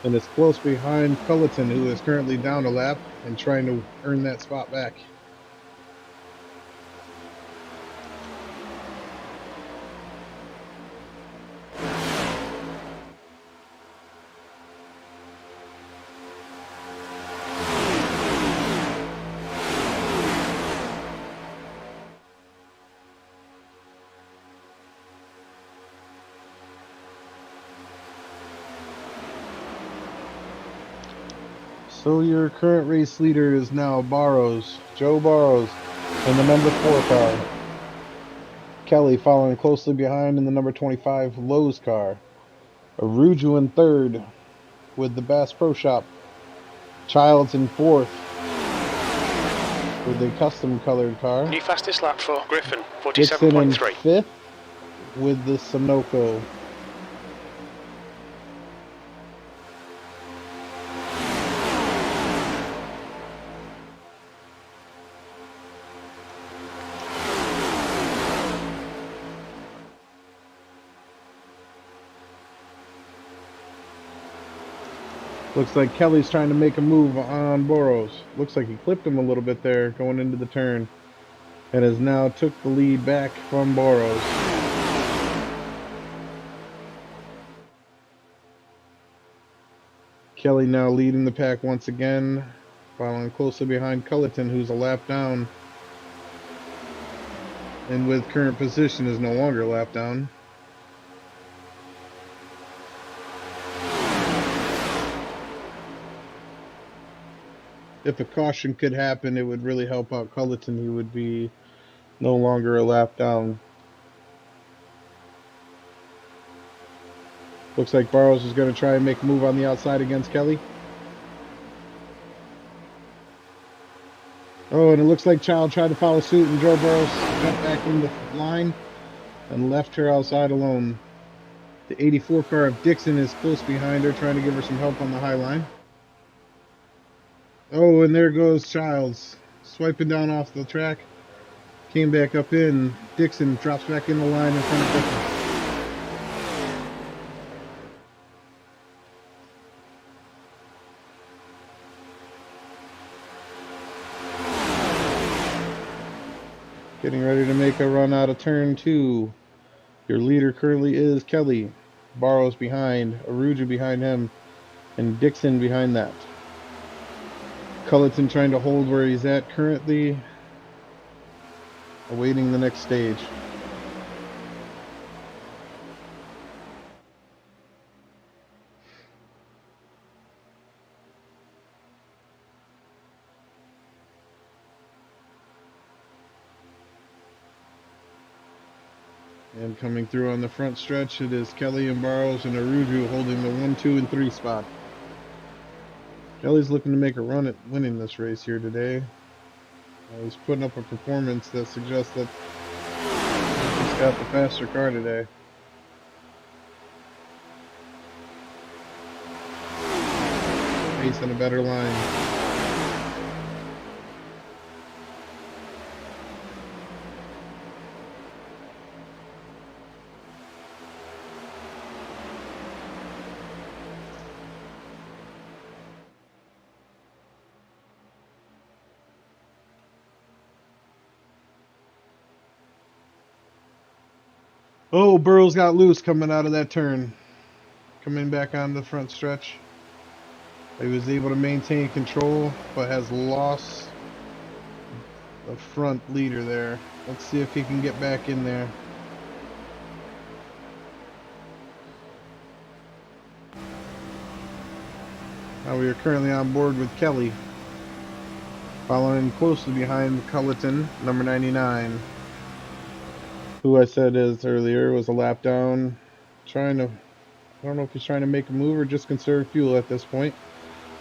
and is close behind Culleton, who is currently down a lap and trying to earn that spot back. So your current race leader is now Joe Barrows, in the number 4 car. Kelly following closely behind in the number 25 Lowe's car. Aruju in 3rd with the Bass Pro Shop. Childs in 4th with the custom colored car. New fastest lap for Griffin, Dixon in 47.3. 5th with the Sunoco. Looks like Kelly's trying to make a move on Boros. Looks like he clipped him a little bit there going into the turn. And has now took the lead back from Boros. Kelly now leading the pack once again. Following closely behind Culleton, who's a lap down. And with current position is no longer a lap down. If a caution could happen, it would really help out Culleton. He would be no longer a lap down. Looks like Barrows is going to try and make a move on the outside against Kelly. Oh, and it looks like Child tried to follow suit, and Joe Barrows got back in the line and left her outside alone. The 84 car of Dixon is close behind her, trying to give her some help on the high line. Oh, and there goes Childs, swiping down off the track. Came back up in. Dixon drops back in the line in front of Griffin. Getting ready to make a run out of turn 2. Your leader currently is Kelly. Barrows behind, Aruju behind him, and Dixon behind that. Culleton trying to hold where he's at currently, awaiting the next stage. And coming through on the front stretch, it is Kelly and Barrows and Aruju holding the 1, 2, and 3 spot. Kelly's looking to make a run at winning this race here today. He's putting up a performance that suggests that he's got the faster car today. Pace and a better line. Oh, Burrows got loose coming out of that turn. Coming back on the front stretch. He was able to maintain control, but has lost the front leader there. Let's see if he can get back in there. Now we are currently on board with Kelly. Following closely behind Culleton, number 99. Who I said is earlier was a lap down, I don't know if he's trying to make a move or just conserve fuel at this point.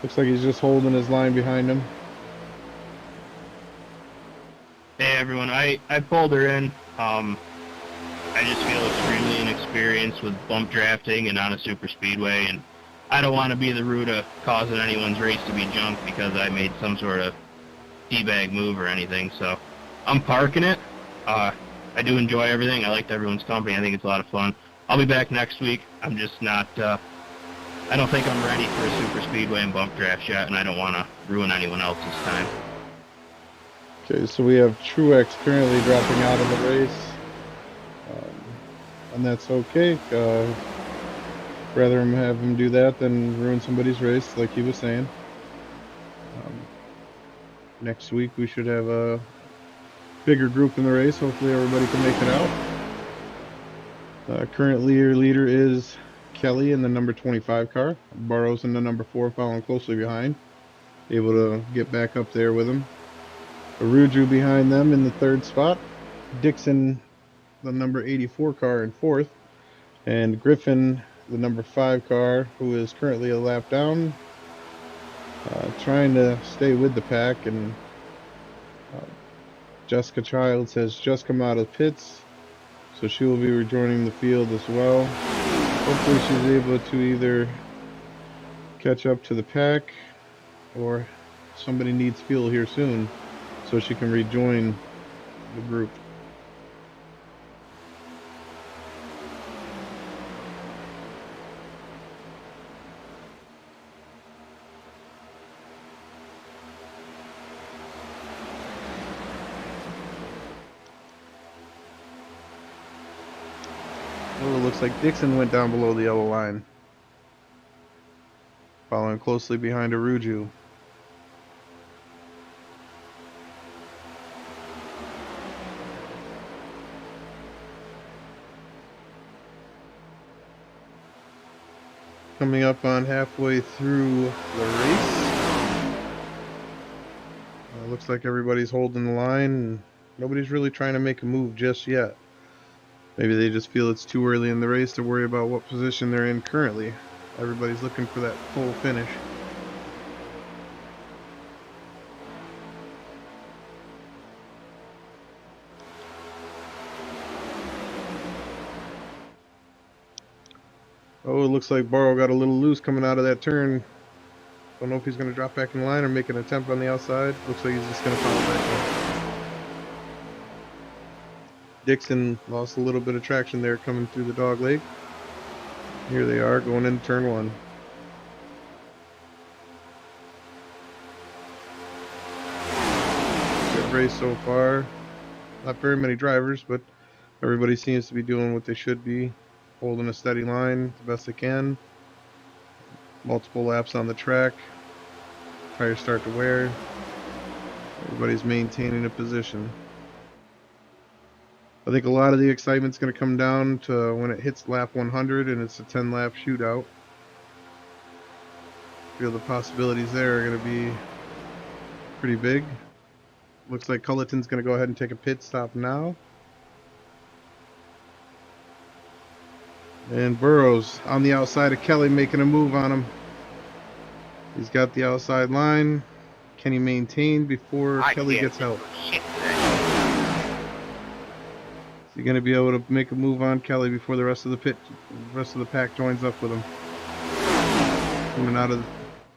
Looks like he's just holding his line behind him. Hey everyone, I pulled her in. I just feel extremely inexperienced with bump drafting and on a super speedway, and I don't want to be the root of causing anyone's race to be junked because I made some sort of teabag move or anything, so I'm parking it. I do enjoy everything. I liked everyone's company. I think it's a lot of fun. I'll be back next week. I'm just not, I don't think I'm ready for a super speedway and bump draft yet, and I don't want to ruin anyone else's time. Okay, so we have Truex currently dropping out of the race. And that's okay. Rather have him do that than ruin somebody's race, like he was saying. Next week we should have a bigger group in the race. Hopefully everybody can make it out. Currently your leader is Kelly in the number 25 car. Barrows in the number 4 following closely behind. able to get back up there with him. Aruju behind them in the third spot. Dixon, the number 84 car, in fourth. And Griffin, the number 5 car, who is currently a lap down, trying to stay with the pack. And Jessica Childs has just come out of pits, so she will be rejoining the field as well. Hopefully she's able to either catch up to the pack, or somebody needs fuel here soon so she can rejoin the group. Oh, it looks like Dixon went down below the yellow line, following closely behind Aruju. Coming up on halfway through the race. Looks like everybody's holding the line and nobody's really trying to make a move just yet. Maybe they just feel it's too early in the race to worry about what position they're in currently. Everybody's looking for that full finish. Oh, it looks like Barrow got a little loose coming out of that turn. Don't know if he's going to drop back in line or make an attempt on the outside. Looks like he's just going to follow back in. Dixon lost a little bit of traction there coming through the dog leg. Here they are going into turn 1. Good race so far. Not very many drivers, but everybody seems to be doing what they should be. Holding a steady line the best they can. Multiple laps on the track. Tires start to wear. Everybody's maintaining a position. I think a lot of the excitement's going to come down to when it hits lap 100 and it's a 10-lap shootout. I feel the possibilities there are going to be pretty big. Looks like Culleton's going to go ahead and take a pit stop now. And Burrows on the outside of Kelly, making a move on him. He's got the outside line. Can he maintain before Kelly gets help? Is he going to be able to make a move on Kelly before the rest of the pack joins up with him? Coming out of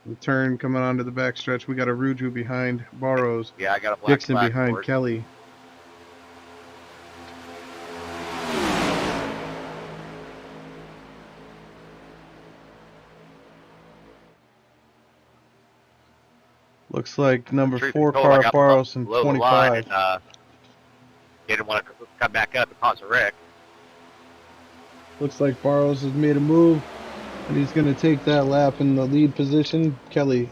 the turn, coming onto the backstretch, we got Aruju behind Burrows. Yeah, I got a black Dixon behind board. Kelly. Looks like number 4 car Barrows in 25. And, didn't want to come back up and cause a wreck. Looks like Barrows has made a move, and he's going to take that lap in the lead position. Kelly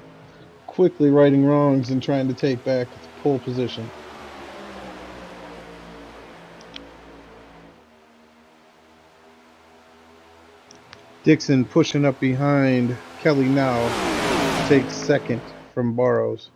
quickly righting wrongs and trying to take back the pole position. Dixon pushing up behind Kelly now, takes second from Barrows.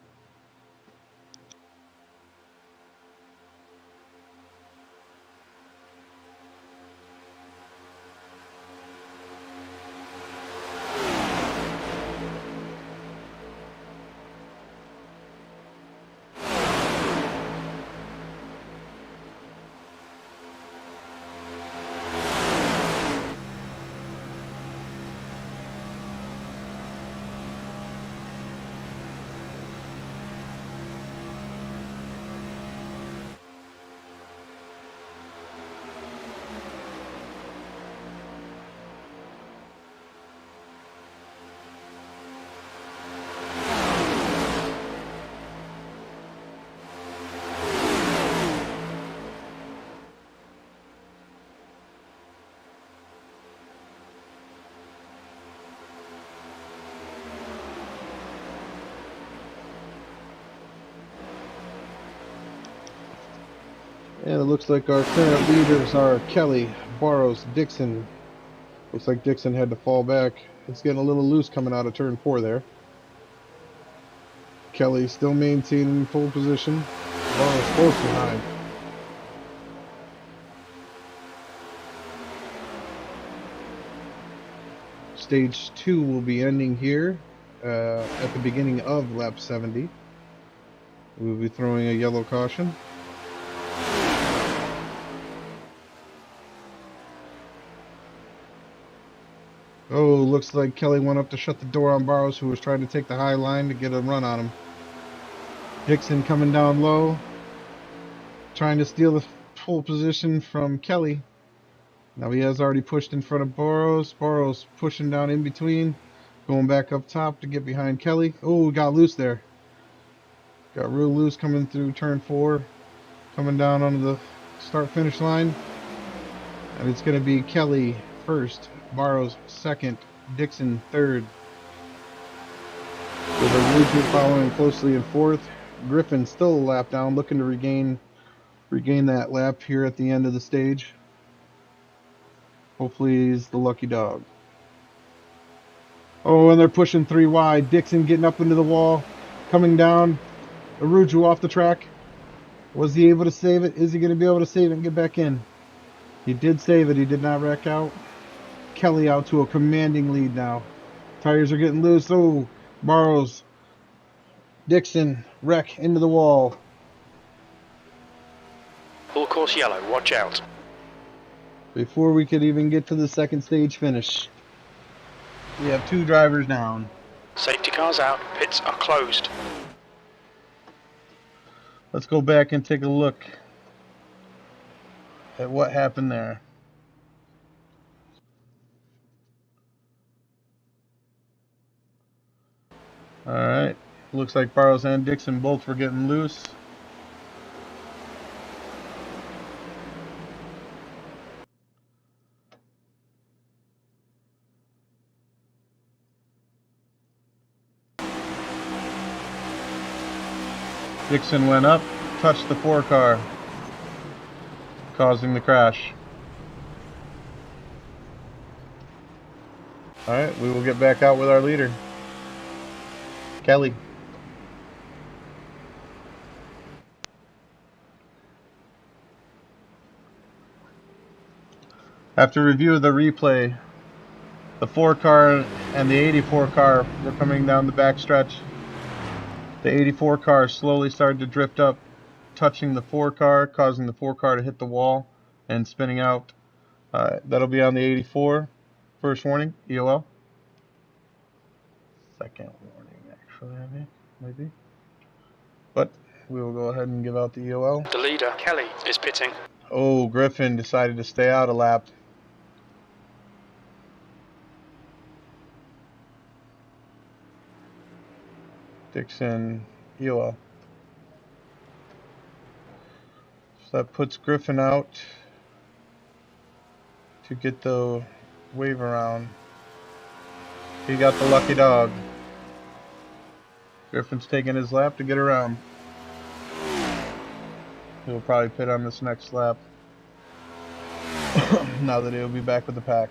And it looks like our current leaders are Kelly, Barrows, Dixon. Looks like Dixon had to fall back. It's getting a little loose coming out of turn 4 there. Kelly still maintaining pole position. Burrows close behind. Stage 2 will be ending here at the beginning of lap 70. We'll be throwing a yellow caution. Oh, looks like Kelly went up to shut the door on Burrows, who was trying to take the high line to get a run on him. Dixon coming down low, trying to steal the pole position from Kelly. Now he has already pushed in front of Burrows. Burrows pushing down in between, going back up top to get behind Kelly. Oh, got loose there. Got real loose coming through turn 4, coming down onto the start-finish line. And it's going to be Kelly first, Burrows second, Dixon third. With Aruju following closely in fourth. Griffin still a lap down, looking to regain that lap here at the end of the stage. Hopefully he's the lucky dog. Oh, and they're pushing 3 wide. Dixon getting up into the wall, coming down. Aruju off the track. Was he able to save it? Is he going to be able to save it and get back in? He did save it. He did not wreck out. Kelly out to a commanding lead now. Tires are getting loose. Oh, Burrows. Dixon, wreck into the wall. Full course yellow, watch out. Before we could even get to the second stage finish, we have 2 drivers down. Safety cars out, pits are closed. Let's go back and take a look at what happened there. Alright, looks like Burrows and Dixon both were getting loose. Dixon went up, touched the 4 car, causing the crash. Alright, we will get back out with our leader, Kelly. After review of the replay, the 4 car and the 84 car were coming down the back stretch. The 84 car slowly started to drift up, touching the 4 car, causing the 4 car to hit the wall and spinning out. That'll be on the 84. First warning, EOL. Second warning, actually, I think, maybe. But we will go ahead and give out the EOL. The leader, Kelly, is pitting. Oh, Griffin decided to stay out a lap. Dixon, EOL. So that puts Griffin out to get the wave around. He got the lucky dog. Griffin's taking his lap to get around. He'll probably pit on this next lap. Now that he'll be back with the pack.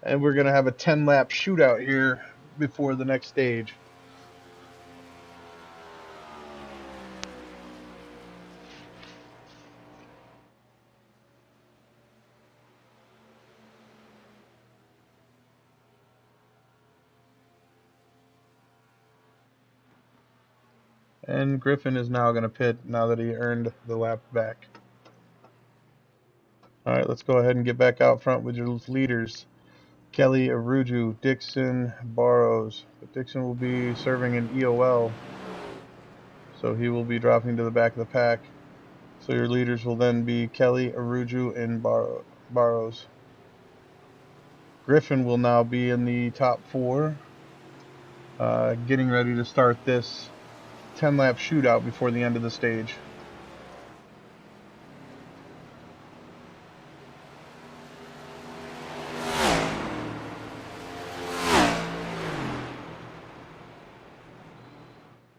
And we're going to have a 10-lap shootout here before the next stage. And Griffin is now going to pit now that he earned the lap back. Alright, let's go ahead and get back out front with your leaders. Kelly, Aruju, Dixon, Burrows. But Dixon will be serving an EOL, so he will be dropping to the back of the pack. So your leaders will then be Kelly, Aruju, and Burrows. Griffin will now be in the top 4, getting ready to start this 10-lap shootout before the end of the stage.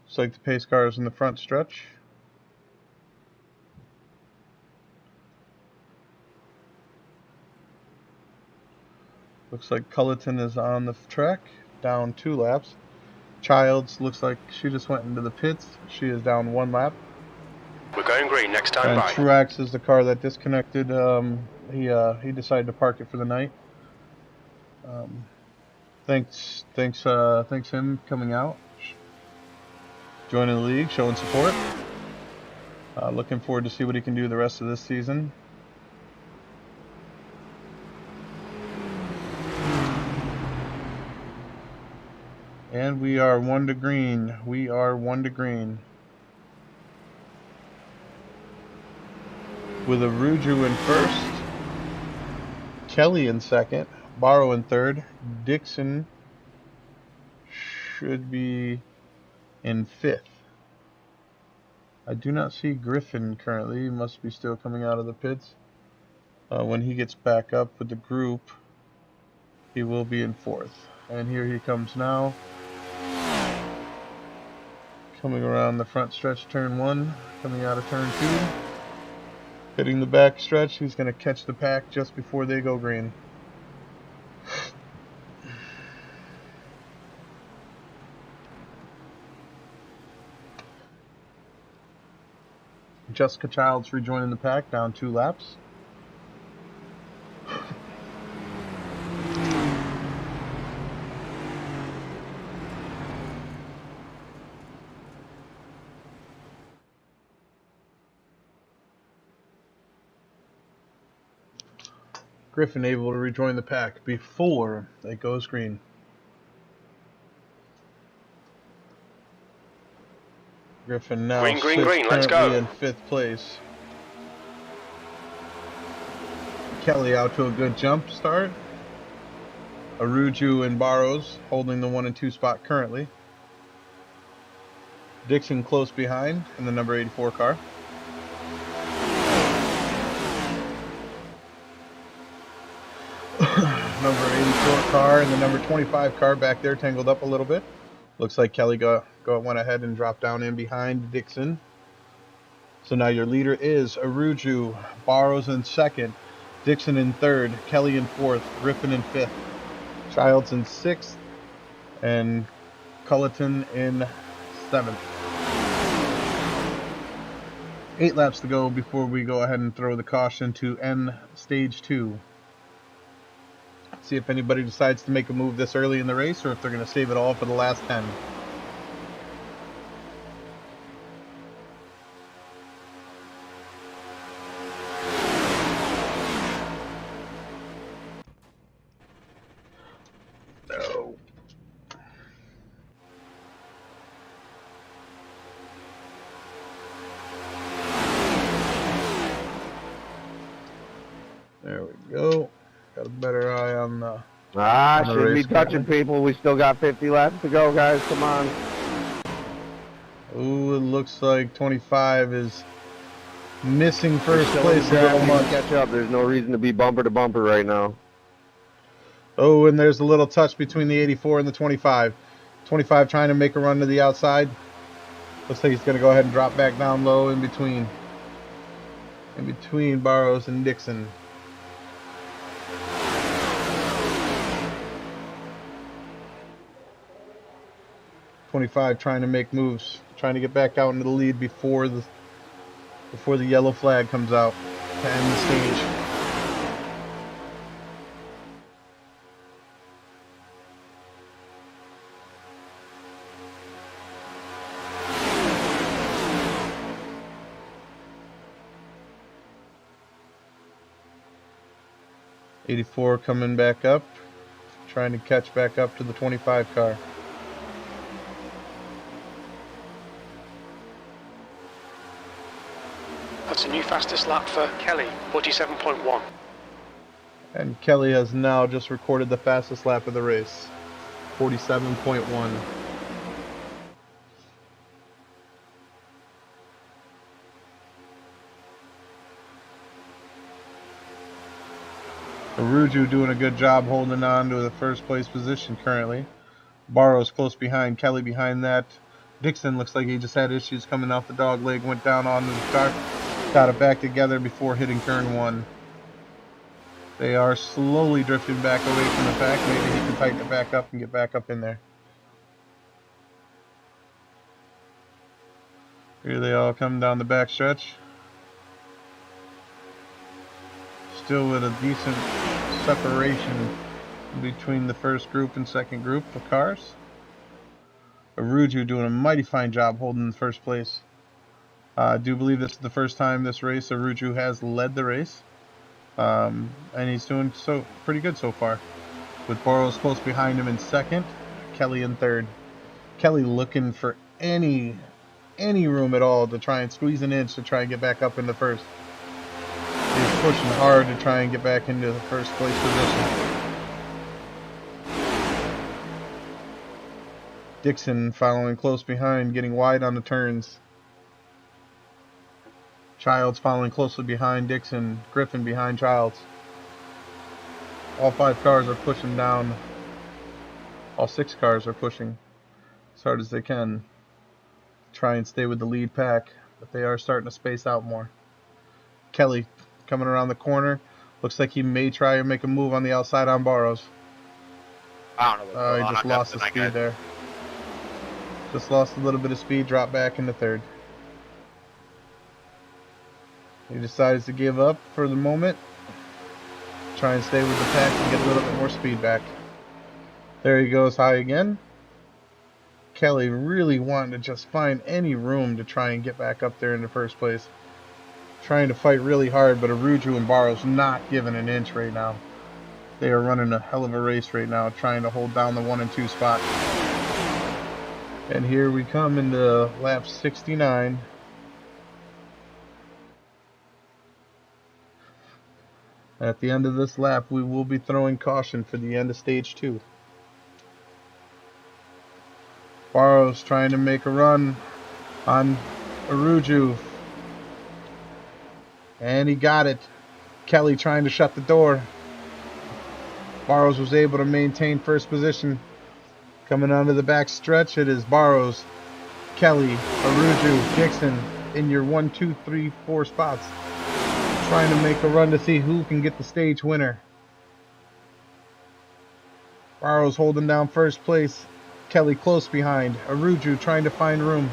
Looks like the pace car is in the front stretch. Looks like Culleton is on the track, down 2 laps. Childs looks like she just went into the pits. She is down 1 lap. We're going green next time And by. Truax is the car that disconnected. He decided to park it for the night. Thanks him coming out, joining the league, showing support. Looking forward to see what he can do the rest of this season. And we are 1 to green. We are 1 to green. With Aruju in first, Kelly in second, Barrow in third, Dixon should be in fifth. I do not see Griffin currently. He must be still coming out of the pits. When he gets back up with the group, he will be in fourth. And here he comes now. Coming around the front stretch, turn 1, coming out of turn 2. Hitting the back stretch, he's going to catch the pack just before they go green. Jessica Childs rejoining the pack, down 2 laps. Griffin able to rejoin the pack before it goes green. Griffin now Green, sits let's currently go. in 5th place. Kelly out to a good jump start. Aruju and Barrows holding the 1 and 2 spot currently. Dixon close behind in the number 84 car. Number 84 car and the number 25 car back there tangled up a little bit. Looks like Kelly went ahead and dropped down in behind Dixon. So now your leader is Aruju, Barrows in second, Dixon in third, Kelly in fourth, Griffin in fifth, Childs in sixth, and Culleton in seventh. 8 laps to go before we go ahead and throw the caution to end stage 2. See if anybody decides to make a move this early in the race or if they're going to save it all for the last 10. No. There we go. Got a better eye on the... Shouldn't be touching people. We still got 50 laps to go, guys. Come on. Ooh, it looks like 25 is missing first place a little much. Catch up. There's no reason to be bumper to bumper right now. Oh, and there's a little touch between the 84 and the 25. 25 trying to make a run to the outside. Looks like he's going to go ahead and drop back down low in between Barrows and Dixon. .25 trying to make moves, trying to get back out into the lead before the yellow flag comes out to end the stage. .84 coming back up, trying to catch back up to the 25 car. That's a new fastest lap for Kelly, 47.1. And Kelly has now just recorded the fastest lap of the race, 47.1. Aruju doing a good job holding on to the first place position currently. Barrow's close behind, Kelly behind that. Dixon looks like he just had issues coming off the dog leg, went down on the start, got it back together before hitting turn 1. They are slowly drifting back away from the pack. Maybe he can tighten it back up and get back up in there. Here they all come down the back stretch. Still with a decent separation between the first group and second group of cars. Aruju doing a mighty fine job holding the first place. I do believe this is the first time this race Aruju has led the race. And he's doing so pretty good so far. With Burrows close behind him in second, Kelly in third. Kelly looking for any room at all to try and squeeze an inch to try and get back up in the first. He's pushing hard to try and get back into the first place position. Dixon following close behind, getting wide on the turns. Childs following closely behind Dixon. Griffin behind Childs. All 5 cars are pushing down. All 6 cars are pushing as hard as they can. Try and stay with the lead pack, but they are starting to space out more. Kelly coming around the corner. Looks like he may try and make a move on the outside on Burrows. I don't know what's going on. He just lost the speed there. Just lost a little bit of speed, dropped back into third. He decides to give up for the moment. Try and stay with the pack and get a little bit more speed back. There he goes high again. Kelly really wanting to just find any room to try and get back up there in the first place. Trying to fight really hard, but Aruju and Burrows not giving an inch right now. They are running a hell of a race right now, trying to hold down the 1 and 2 spot. And here we come into lap 69. At the end of this lap, we will be throwing caution for the end of stage 2. Burrows trying to make a run on Aruju. And he got it. Kelly trying to shut the door. Burrows was able to maintain first position. Coming onto the back stretch, it is Burrows, Kelly, Aruju, Dixon in your 1, 2, 3, 4 spots. Trying to make a run to see who can get the stage winner. Burrows holding down first place. Kelly close behind. Aruju trying to find room.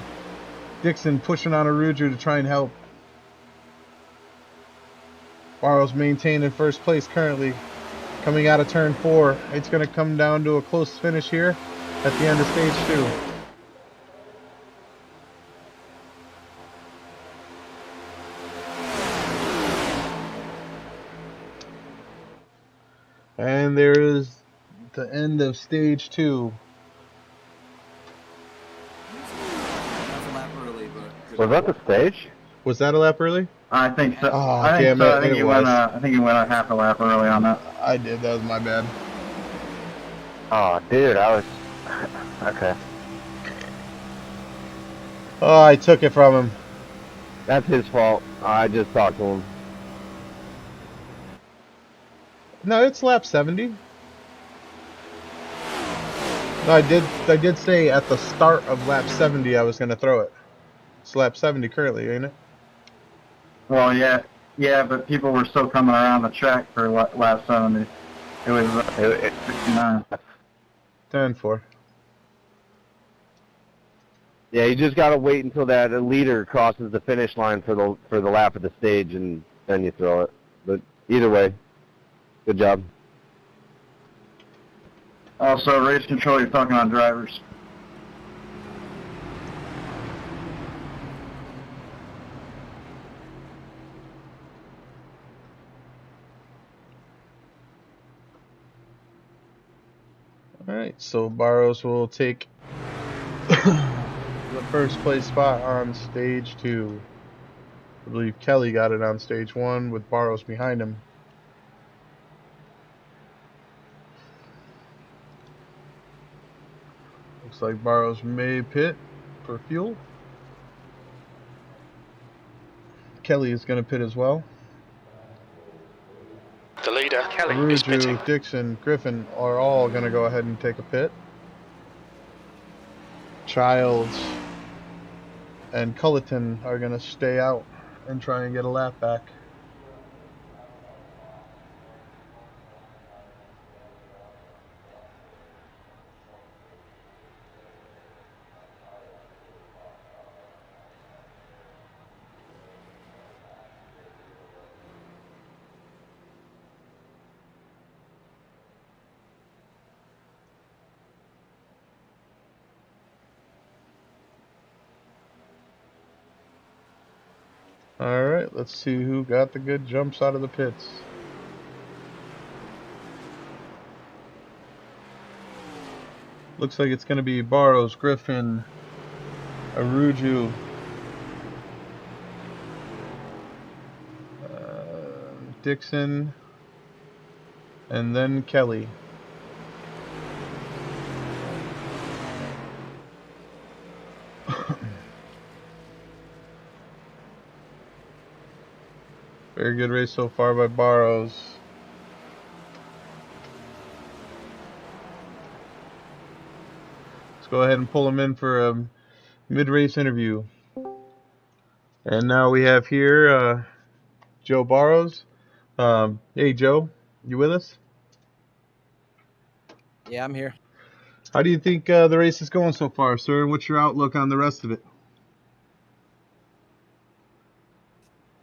Dixon pushing on Aruju to try and help. Burrows maintaining first place currently. Coming out of turn 4. It's going to come down to a close finish here at the end of stage 2. And there is the end of stage 2. That's a lap early, but Was that the stage? Was that a lap early? I think so. Oh, I think damn so. it, I think it you was. went. I think you went a half a lap early on that. I did. That was my bad. Oh, dude, I was... Okay. Oh, I took it from him. That's his fault. I just talked to him. No, it's lap 70. No, I did say at the start of lap 70 I was going to throw it. It's lap 70 currently, ain't it? Well, yeah, but people were still coming around the track for lap 70. It was 69. 10-4. Yeah, you just gotta wait until that leader crosses the finish line for the lap of the stage, and then you throw it. But either way, good job. Also, race control, you're talking on drivers. Alright, so Burrows will take the first place spot on stage 2. I believe Kelly got it on stage 1 with Burrows behind him. Looks like Burrows may pit for fuel. Kelly is going to pit as well. The leader, Kelly, is pitting. Aruju, Dixon, Griffin are all going to go ahead and take a pit. Childs and Culleton are going to stay out and try and get a lap back. All right, let's see who got the good jumps out of the pits. Looks like it's going to be Barrows, Griffin, Aruju, Dixon, and then Kelly. Very good race so far by Barrows. Let's go ahead and pull him in for a mid-race interview. And now we have here Joe Barrows. Hey, Joe, you with us? Yeah, I'm here. How do you think the race is going so far, sir? What's your outlook on the rest of it?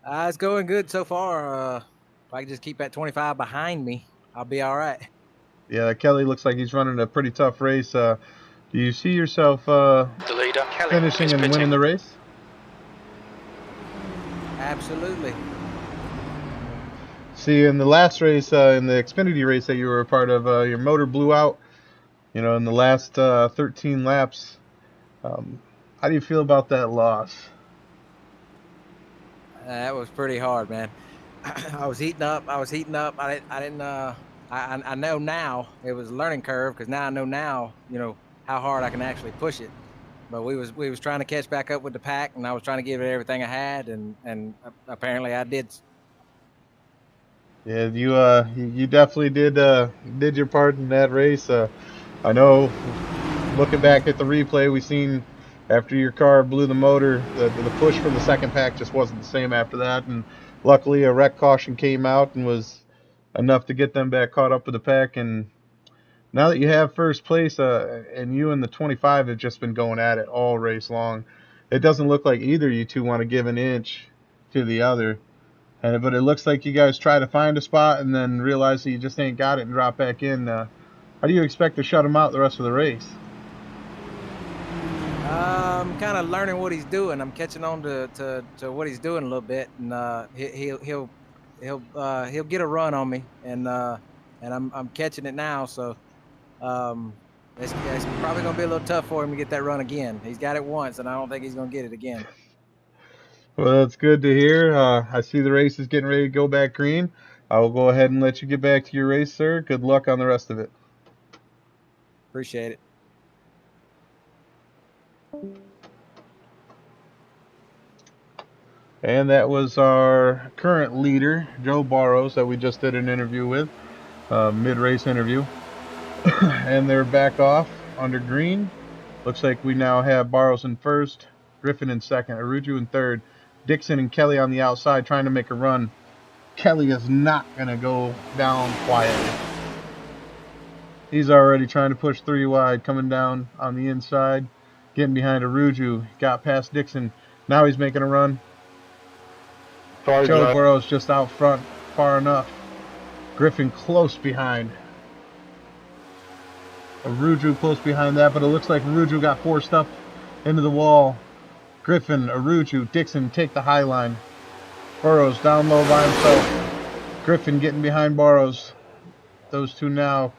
It's going good so far. If I can just keep that 25 behind me, I'll be all right. Yeah, Kelly looks like he's running a pretty tough race. Do you see yourself The leader, Kelly, finishing is and pitting. winning the race? Absolutely. See, in the last race, in the Xfinity race that you were a part of, your motor blew out, you know, in the last 13 laps. How do you feel about that loss? That was pretty hard, man. I was heating up. I know now it was a learning curve because now I know now, you know, how hard I can actually push it. But we was trying to catch back up with the pack, and I was trying to give it everything I had, and apparently I did. Yeah, you definitely did your part in that race. I know, looking back at the replay, we seen after your car blew the motor, the push from the second pack just wasn't the same after that. And luckily, a wreck caution came out and was enough to get them back caught up with the pack. And now that you have first place, and you and the 25 have just been going at it all race long, it doesn't look like either of you two want to give an inch to the other. But it looks like you guys try to find a spot and then realize that you just ain't got it and drop back in. How do you expect to shut him out the rest of the race? I'm kind of learning what he's doing. I'm catching on to what he's doing a little bit, and he'll get a run on me, and I'm catching it now. So it's probably gonna be a little tough for him to get that run again. He's got it once, and I don't think he's gonna get it again. Well, that's good to hear. I see the race is getting ready to go back green. I will go ahead and let you get back to your race, sir. Good luck on the rest of it. Appreciate it. And that was our current leader, Joe Barrows, that we just did an interview with, mid-race interview. And they're back off under green. Looks like we now have Barrows in first, Griffin in second, Aruju in third, Dixon and Kelly on the outside trying to make a run. Kelly is not going to go down quietly. He's already trying to push 3 wide, coming down on the inside, getting behind Aruju. Got past Dixon. Now he's making a run. Sorry, Joe Joe. Burrow's just out front, far enough. Griffin close behind. Aruju close behind that, but it looks like Aruju got forced up into the wall. Griffin, Aruju, Dixon take the high line. Burrows down low by himself. Griffin getting behind Burrows. Those two now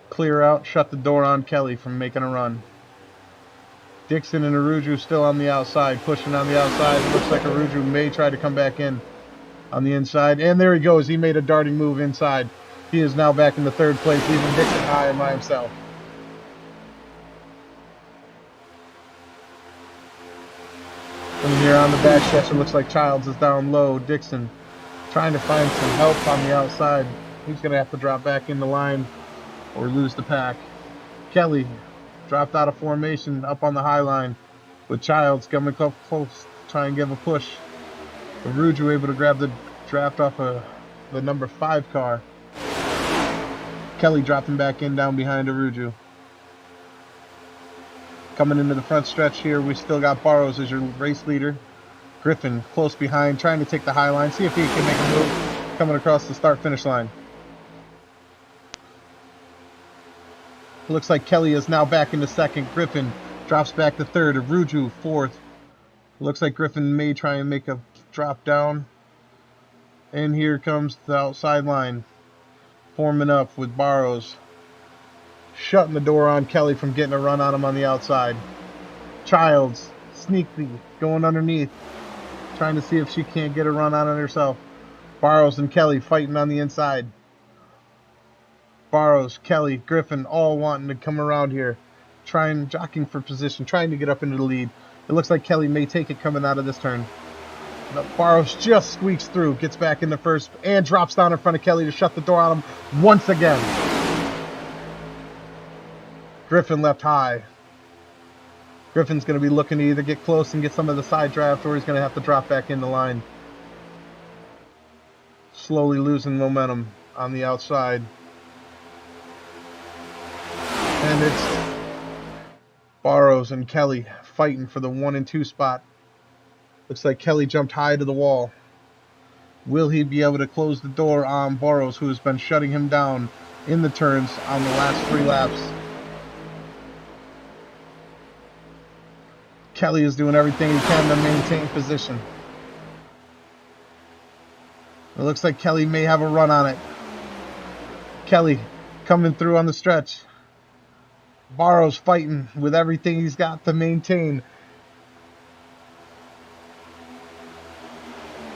clear out, shut the door on Kelly from making a run. Dixon and Aruju still on the outside, pushing on the outside. It looks like Aruju may try to come back in on the inside. And there he goes. He made a darting move inside. He is now back in the third place, leaving Dixon high and by himself. From here on the back stretch, it looks like Childs is down low. Dixon trying to find some help on the outside. He's going to have to drop back in the line or lose the pack. Kelly dropped out of formation up on the high line with Childs coming close, trying to give a push. Aruju able to grab the draft off the number 5 car. Kelly dropping back in down behind Aruju. Coming into the front stretch here, we still got Barrows as your race leader. Griffin close behind, trying to take the high line. See if he can make a move coming across the start-finish line. Looks like Kelly is now back into second. Griffin drops back to third. Aruju fourth. Looks like Griffin may try and make a drop down. And here comes the outside line, forming up with Barrows, shutting the door on Kelly from getting a run on him on the outside. Childs, sneaky, going underneath, trying to see if she can't get a run on it herself. Barrows and Kelly fighting on the inside. Barrows, Kelly, Griffin, all wanting to come around here, jockeying for position, trying to get up into the lead. It looks like Kelly may take it coming out of this turn. But Barrows just squeaks through, gets back into first, and drops down in front of Kelly to shut the door on him once again. Griffin left high. Griffin's going to be looking to either get close and get some of the side draft, or he's going to have to drop back in the line. Slowly losing momentum on the outside. And it's Barrows and Kelly fighting for the 1 and 2 spot. Looks like Kelly jumped high to the wall. Will he be able to close the door on Barrows, who has been shutting him down in the turns on the last 3 laps? Kelly is doing everything he can to maintain position. It looks like Kelly may have a run on it. Kelly coming through on the stretch. Barrows fighting with everything he's got to maintain.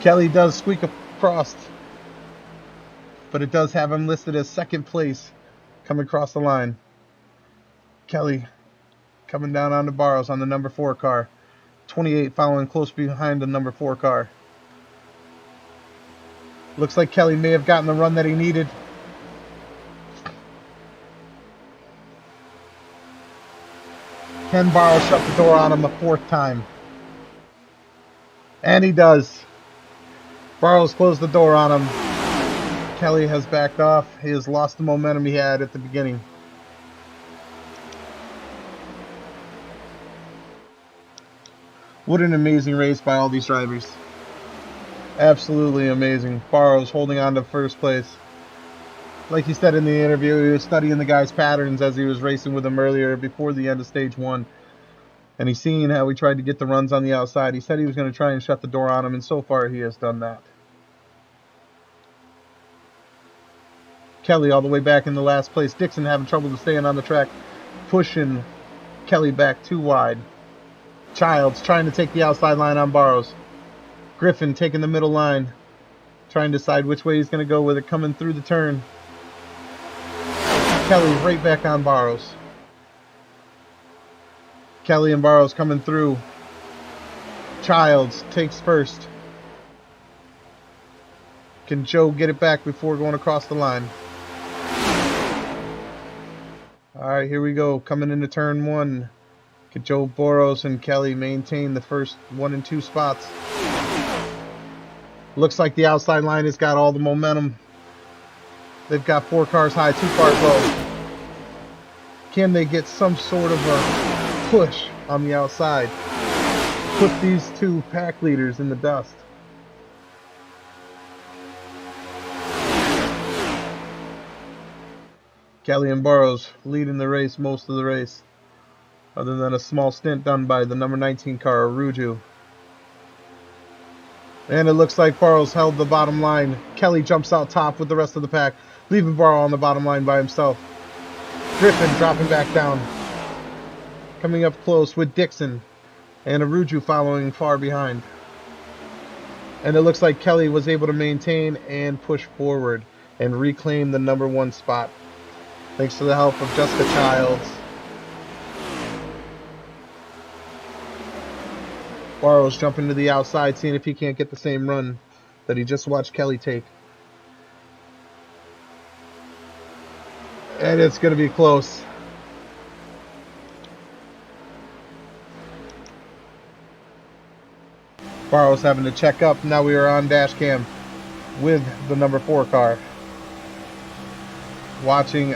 Kelly does squeak across, but it does have him listed as second place coming across the line. Kelly coming down onto Barrows on the number 4 car. 28 following close behind the number 4 car. Looks like Kelly may have gotten the run that he needed. Can Barrows shut the door on him a 4th time? And he does. Barrows closed the door on him. Kelly has backed off. He has lost the momentum he had at the beginning. What an amazing race by all these drivers. Absolutely amazing. Barrows holding on to first place. Like he said in the interview, he was studying the guy's patterns as he was racing with him earlier before the end of stage 1. And he's seen how he tried to get the runs on the outside. He said he was going to try and shut the door on him, and so far he has done that. Kelly all the way back in the last place. Dixon having trouble staying on the track, pushing Kelly back too wide. Childs trying to take the outside line on Barrows. Griffin taking the middle line, trying to decide which way he's going to go with it coming through the turn. Kelly right back on Barrows. Kelly and Barrows coming through. Childs takes first. Can Joe get it back before going across the line? Alright, here we go. Coming into turn 1. Can Joe Barrows and Kelly maintain the first 1 and 2 spots? Looks like the outside line has got all the momentum. They've got 4 cars high, 2 cars low. Can they get some sort of a push on the outside? Put these 2 pack leaders in the dust. Kelly and Barrows leading the race most of the race, other than a small stint done by the number 19 car, Aruju. And it looks like Barrows held the bottom line. Kelly jumps out top with the rest of the pack, leaving Barrows on the bottom line by himself. Griffin dropping back down. Coming up close with Dixon and Aruju following far behind. And it looks like Kelly was able to maintain and push forward and reclaim the number 1 spot, thanks to the help of Jessica Childs. Barrows jumping to the outside, seeing if he can't get the same run that he just watched Kelly take. And it's going to be close. Barrows having to check up. Now we are on dash cam with the number 4 car. Watching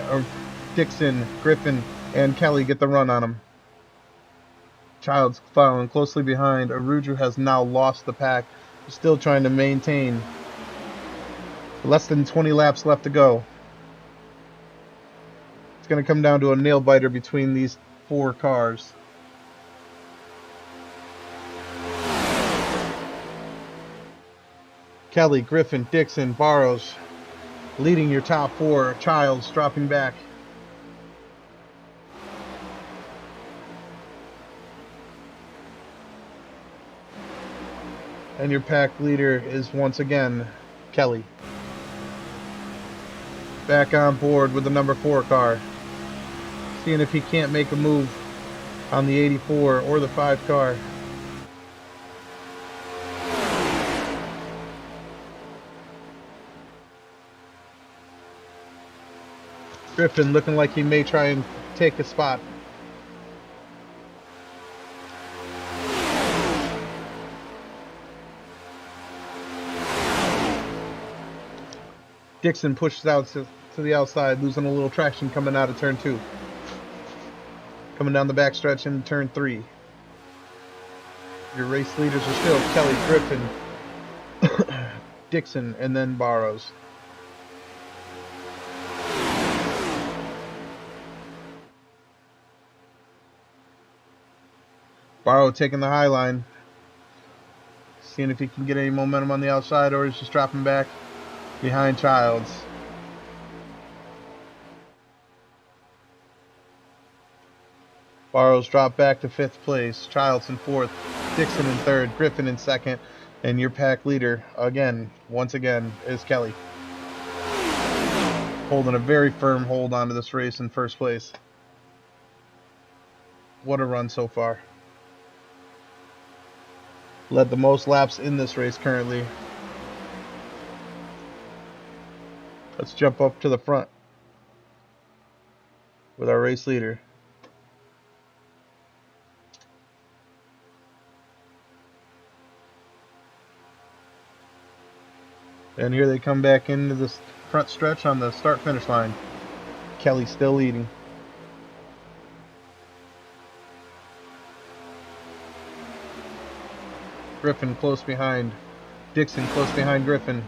Dixon, Griffin, and Kelly get the run on him. Childs following closely behind. Aruju has now lost the pack. Still trying to maintain. Less than 20 laps left to go. It's going to come down to a nail biter between these 4 cars. Kelly, Griffin, Dixon, Barrows leading your top four. Childs dropping back. And your pack leader is once again Kelly. Back on board with the number 4 car. Seeing if he can't make a move on the 84 or the 5 car. Griffin looking like he may try and take a spot. Dixon pushes out to the outside, losing a little traction coming out of turn 2. Coming down the backstretch in turn 3. Your race leaders are still Kelly, Griffin, Dixon, and then Barrows. Barrow taking the high line. Seeing if he can get any momentum on the outside, or he's just dropping back behind Childs. Barrows drop back to 5th place. Childs in 4th. Dixon in 3rd. Griffin in 2nd. And your pack leader, again, once again, is Kelly. Holding a very firm hold onto this race in 1st place. What a run so far. Led the most laps in this race currently. Let's jump up to the front with our race leader. And here they come back into this front stretch on the start-finish line. Kelly still leading. Griffin close behind. Dixon close behind Griffin.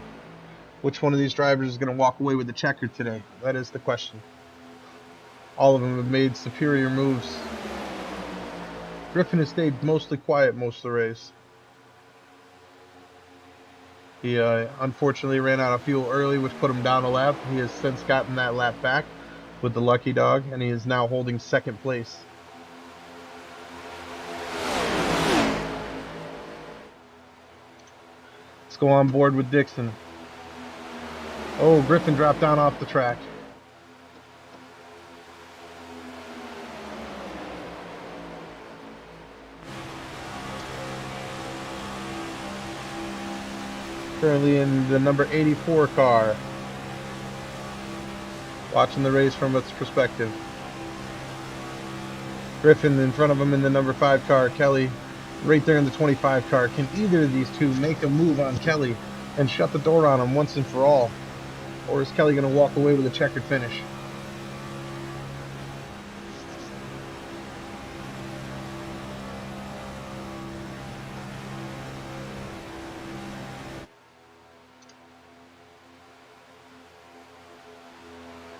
Which one of these drivers is going to walk away with the checker today? That is the question. All of them have made superior moves. Griffin has stayed mostly quiet most of the race. He unfortunately ran out of fuel early, which put him down a lap. He has since gotten that lap back with the lucky dog, and he is now holding 2nd place. Let's go on board with Dixon. Oh, Griffin dropped down off the track. Currently in the number 84 car. Watching the race from its perspective. Griffin in front of him in the number 5 car. Kelly right there in the 25 car. Can either of these two make a move on Kelly and shut the door on him once and for all? Or is Kelly going to walk away with a checkered finish?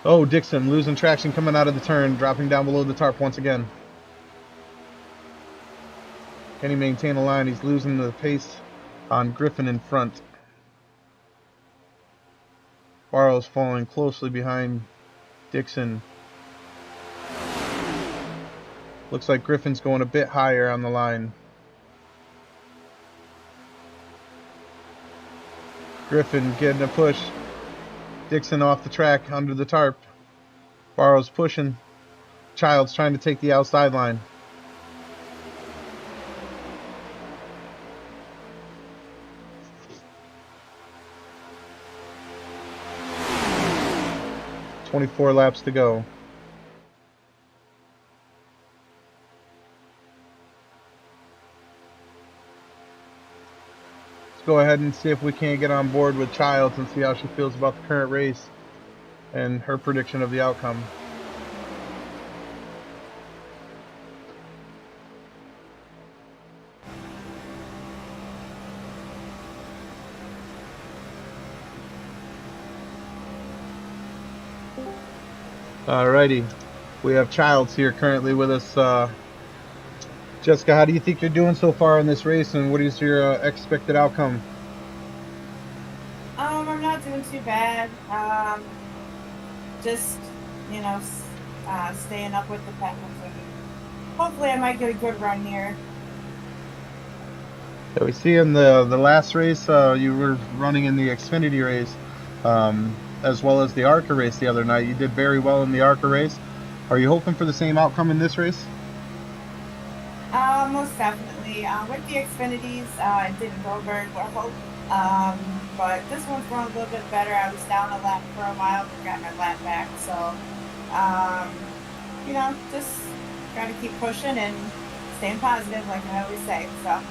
Oh, Dixon losing traction coming out of the turn, dropping down below the tarp once again. Can he maintain a line? He's losing the pace on Griffin in front. Barrow's falling closely behind Dixon. Looks like Griffin's going a bit higher on the line. Griffin getting a push. Dixon off the track under the tarp. Barrow's pushing. Childs trying to take the outside line. "24 laps to go. Let's go ahead and see if we can't get on board with Childs and see how she feels about the current race and her prediction of the outcome. Alrighty, we have Childs here currently with us. Jessica, how do you think you're doing so far in this race, and what is your expected outcome? bad. Just, you know, staying up with the pack. Hopefully I might get a good run here. Yeah, we see in the last race, you were running in the Xfinity race, as well as the ARCA race the other night. You did very well in the ARCA race. Are you hoping for the same outcome in this race? Most definitely. With the Xfinities, it didn't go very well. But this one's going a little bit better. I was down a lap for a while, but got my lap back. So, you know, just got to keep pushing and staying positive, like I always say. So.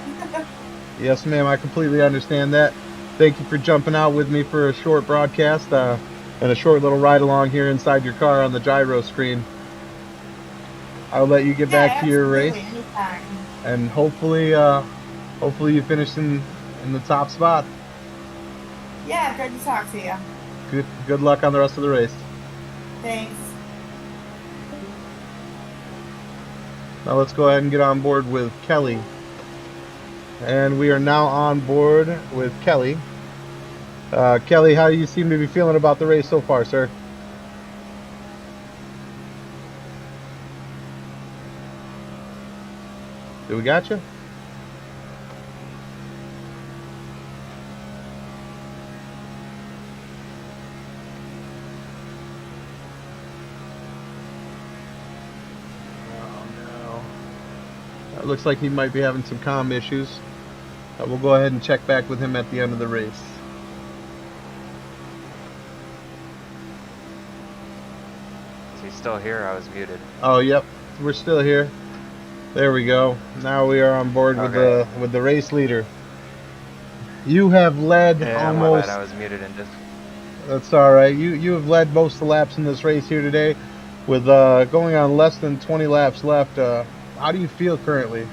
Yes, ma'am. I completely understand that. Thank you for jumping out with me for a short broadcast and a short little ride along here inside your car on the gyro screen. I'll let you get back to your race, anytime. and hopefully you finish in the top spot. Yeah, good to talk to you. Good luck on the rest of the race. Thanks. Now let's go ahead and get on board with Kelly. And we are now on board with Kelly. Kelly, how do you seem to be feeling about the race so far, sir? Do we got you? It looks like he might be having some comm issues. We'll go ahead and check back with him at the end of the race. Is he still here? I was muted. Oh, yep, we're still here. There we go. Now we are on board with the race leader. You have led almost. My bad. I was muted and just. That's all right. You have led most of the laps in this race here today, with going on less than 20 laps left. How do you feel currently?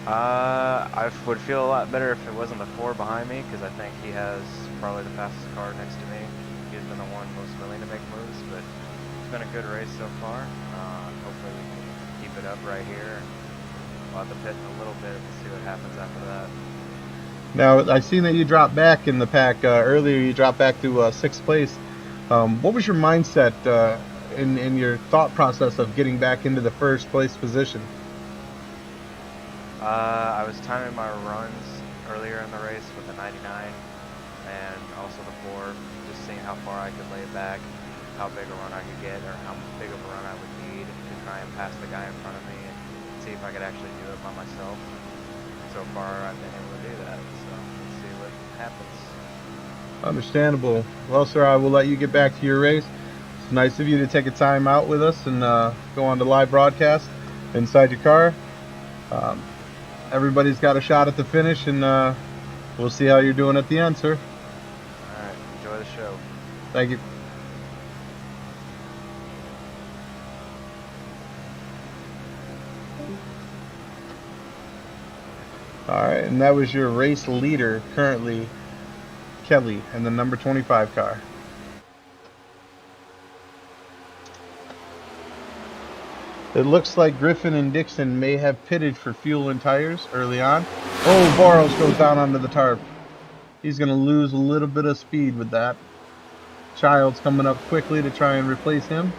I would feel a lot better if it wasn't the 4 behind me, because I think he has probably the fastest car next to me. He's been the one most willing to make moves, but it's been a good race so far. Hopefully we can keep it up right here. We'll have to pit in a little bit and see what happens after that. Now, I've seen that you dropped back in the pack. Earlier you dropped back to 6th place. What was your mindset in your thought process of getting back into the 1st place position? I was timing my runs earlier in the race with the 99 and also the 4, just seeing how far I could lay it back, how big a run I could get, or how big of a run I would need to try and pass the guy in front of me and see if I could actually do it by myself. So far, I've been able to do that, so let's see what happens. Understandable. Well, sir, I will let you get back to your race. It's nice of you to take a time out with us and go on to live broadcast inside your car. Everybody's got a shot at the finish, and we'll see how you're doing at the end, sir. All right, enjoy the show. Thank you. All right, and that was your race leader currently, Kelly, in the number 25 car. It looks like Griffin and Dixon may have pitted for fuel and tires early on. Oh, Barros goes down onto the tarp. He's going to lose a little bit of speed with that. Child's coming up quickly to try and replace him.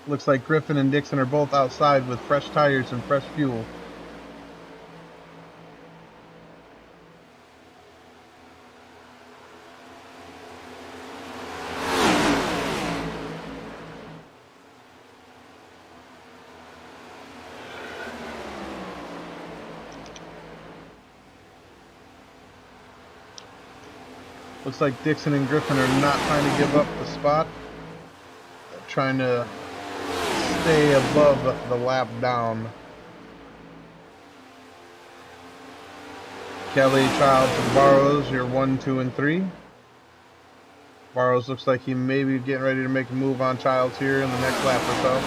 Looks like Griffin and Dixon are both outside with fresh tires and fresh fuel. Looks like Dixon and Griffin are not trying to give up the spot. They're trying to stay above the lap down. Kelly, Childs, and Barrows, you're 1, 2, and 3. Barrows looks like he may be getting ready to make a move on Childs here in the next lap or so.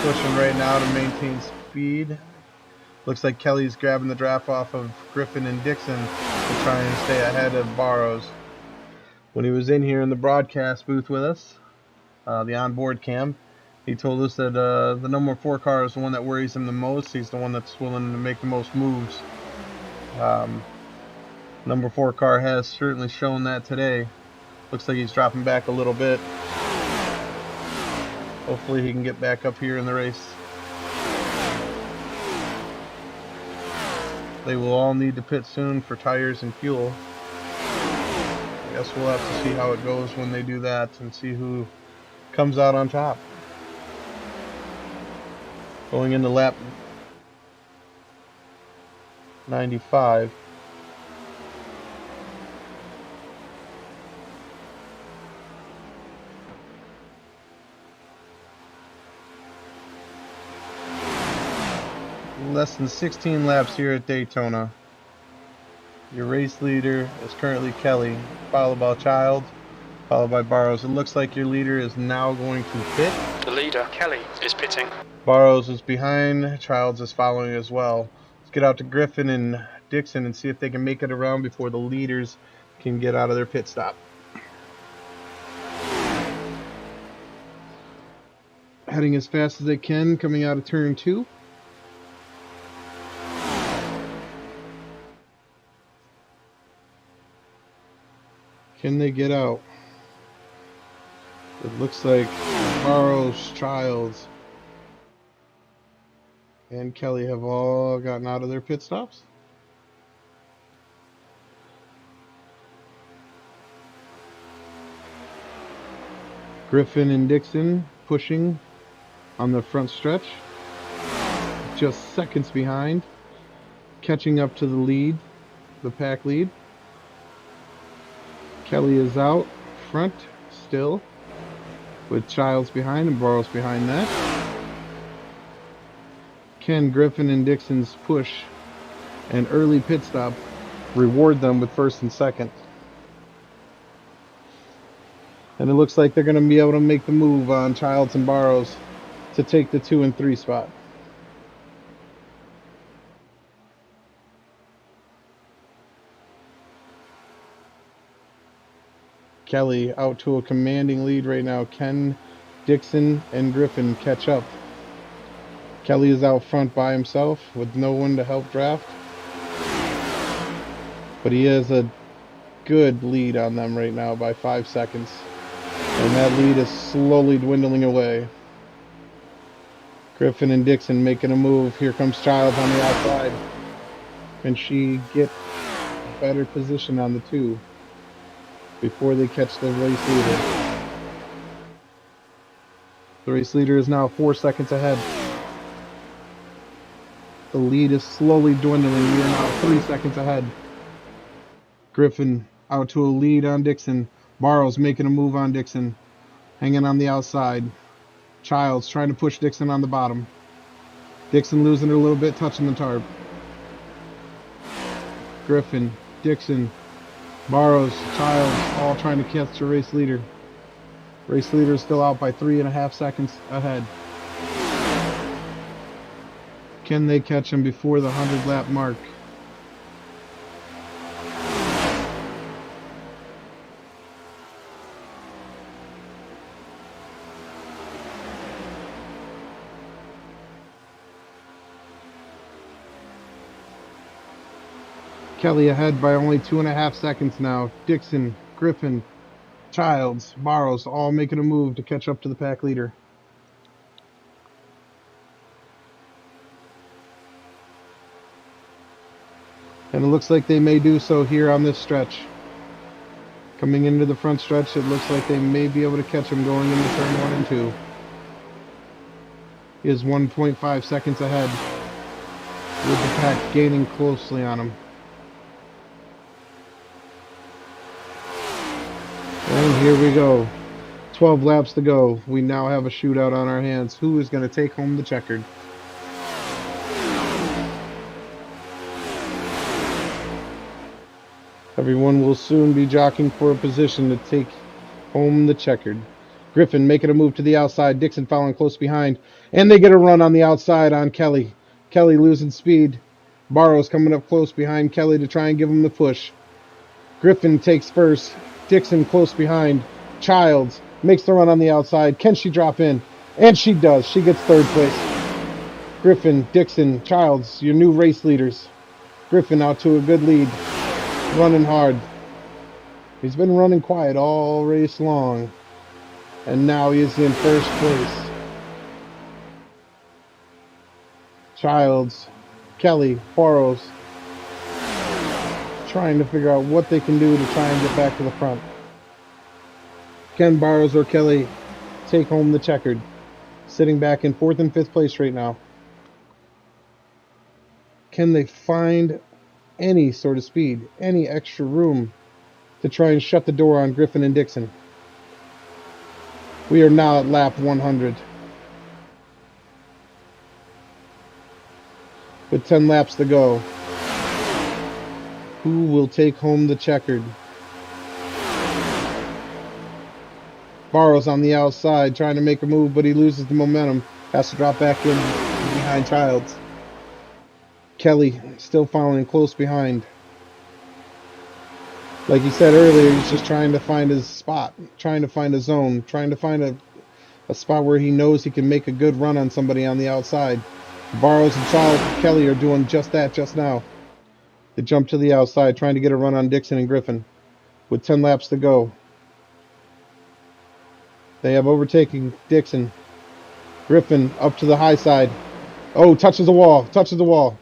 Pushing right now to maintain speed. Looks like Kelly's grabbing the draft off of Griffin and Dixon to try and stay ahead of Barrows. When he was in here in the broadcast booth with us, the onboard cam, He told us that the number 4 car is the one that worries him the most. He's the one that's willing to make the most moves. Number 4 car has certainly shown that today. Looks like he's dropping back a little bit. Hopefully he can get back up here in the race. They will all need to pit soon for tires and fuel. I guess we'll have to see how it goes when they do that and see who comes out on top. Going into lap 95. Less than 16 laps here at Daytona. Your race leader is currently Kelly, followed by Child, followed by Barrows. It looks like your leader is now going to pit. The leader, Kelly, is pitting. Barrows is behind, Childs is following as well. Let's get out to Griffin and Dixon and see if they can make it around before the leaders can get out of their pit stop. Heading as fast as they can, coming out of turn 2. Can they get out? It looks like Barrows, Childs, and Kelly have all gotten out of their pit stops. Griffin and Dixon pushing on the front stretch, just seconds behind, catching up to the lead, the pack lead. Kelly is out front still, with Childs behind and Barrows behind that. Can Griffin and Dixon's push and early pit stop reward them with first and second? And it looks like they're going to be able to make the move on Childs and Barrows to take the 2 and 3 spot. Kelly out to a commanding lead right now. Can Dixon and Griffin catch up? Kelly is out front by himself with no one to help draft. But he has a good lead on them right now by 5 seconds. And that lead is slowly dwindling away. Griffin and Dixon making a move. Here comes Childs on the outside. Can she get a better position on the 2 before they catch the race leader? The race leader is now 4 seconds ahead. The lead is slowly dwindling. We are now 3 seconds ahead. Griffin out to a lead on Dixon. Barrows making a move on Dixon. Hanging on the outside. Childs trying to push Dixon on the bottom. Dixon losing it a little bit, touching the tarp. Griffin, Dixon, Barrows, Childs, all trying to catch the race leader. Race leader is still out by 3.5 seconds ahead. Can they catch him before the 100 lap mark? Kelly ahead by only 2.5 seconds now. Dixon, Griffin, Childs, Barrows all making a move to catch up to the pack leader. And it looks like they may do so here on this stretch. Coming into the front stretch, it looks like they may be able to catch him going into turn 1 and 2. He is 1.5 seconds ahead, with the pack gaining closely on him. And here we go. 12 laps to go. We now have a shootout on our hands. Who is going to take home the checkered? Everyone will soon be jockeying for a position to take home the checkered. Griffin making a move to the outside. Dixon following close behind. And they get a run on the outside on Kelly. Kelly losing speed. Barrows coming up close behind Kelly to try and give him the push. Griffin takes first. Dixon close behind. Childs makes the run on the outside. Can she drop in? And she does. She gets third place. Griffin, Dixon, Childs, your new race leaders. Griffin out to a good lead. Running hard. He's been running quiet all race long. And now he is in first place. Childs, Kelly, Barrows, trying to figure out what they can do to try and get back to the front. Can Barrows or Kelly take home the checkered? Sitting back in 4th and 5th place right now. Can they find any sort of speed, any extra room to try and shut the door on Griffin and Dixon? We are now at lap 100. With 10 laps to go. Who will take home the checkered? Barrows on the outside trying to make a move, but he loses the momentum. Has to drop back in behind Childs. Kelly still following close behind. Like he said earlier, he's just trying to find his spot, trying to find a zone, trying to find a spot where he knows he can make a good run on somebody on the outside. Barrows and Childs and Kelly are doing just that just now. They jump to the outside, trying to get a run on Dixon and Griffin. With 10 laps to go. They have overtaken Dixon. Griffin up to the high side. Oh, touches the wall, touches the wall.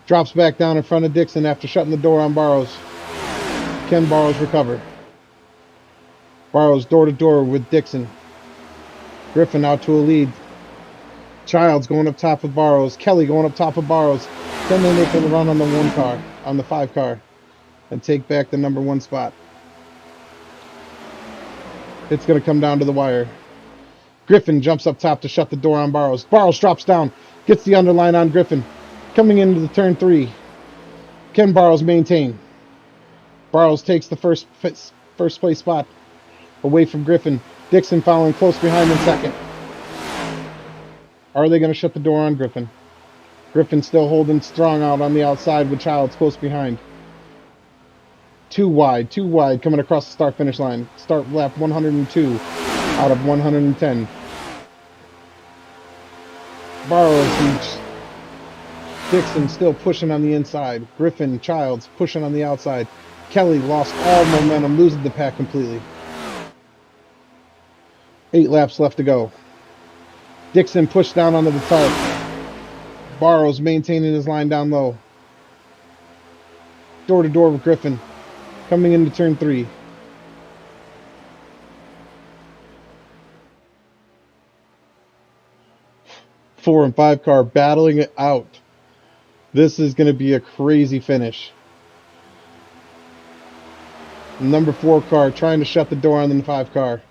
Drops back down in front of Dixon after shutting the door on Barrows. Can Barrows recover? Barrows door to door with Dixon. Griffin out to a lead. Childs going up top with Barrows. Kelly going up top of Barrows. Can they make a run on the 1 car, on the 5 car, and take back the number 1 spot? It's going to come down to the wire. Griffin jumps up top to shut the door on Barrows. Barrows drops down, gets the underline on Griffin. Coming into the turn 3. Can Barrows maintain? Barrows takes the first place spot away from Griffin. Dixon following close behind in second. Are they going to shut the door on Griffin? Griffin still holding strong out on the outside with Childs close behind. Too wide coming across the start-finish line. Start lap 102 out of 110. Barrows and Dixon still pushing on the inside. Griffin, Childs pushing on the outside. Kelly lost all momentum, losing the pack completely. 8 laps left to go. Dixon pushed down onto the tarp. Barrows maintaining his line down low. Door to door with Griffin. Coming into turn 3. Four and 5 car battling it out. This is going to be a crazy finish. Number 4 car trying to shut the door on the 5 car.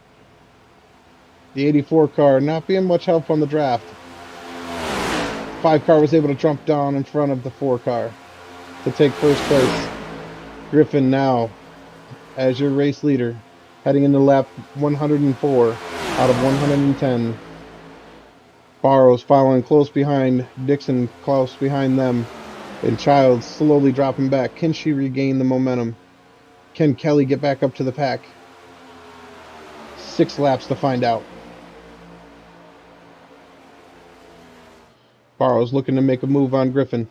The 84 car not being much help on the draft. 5 car was able to jump down in front of the 4 car to take first place. Griffin now as your race leader, heading into lap 104 out of 110. Barrows following close behind, Dixon close behind them, and Childs slowly dropping back. Can she regain the momentum? Can Kelly get back up to the pack? 6 laps to find out. Barrows looking to make a move on Griffin.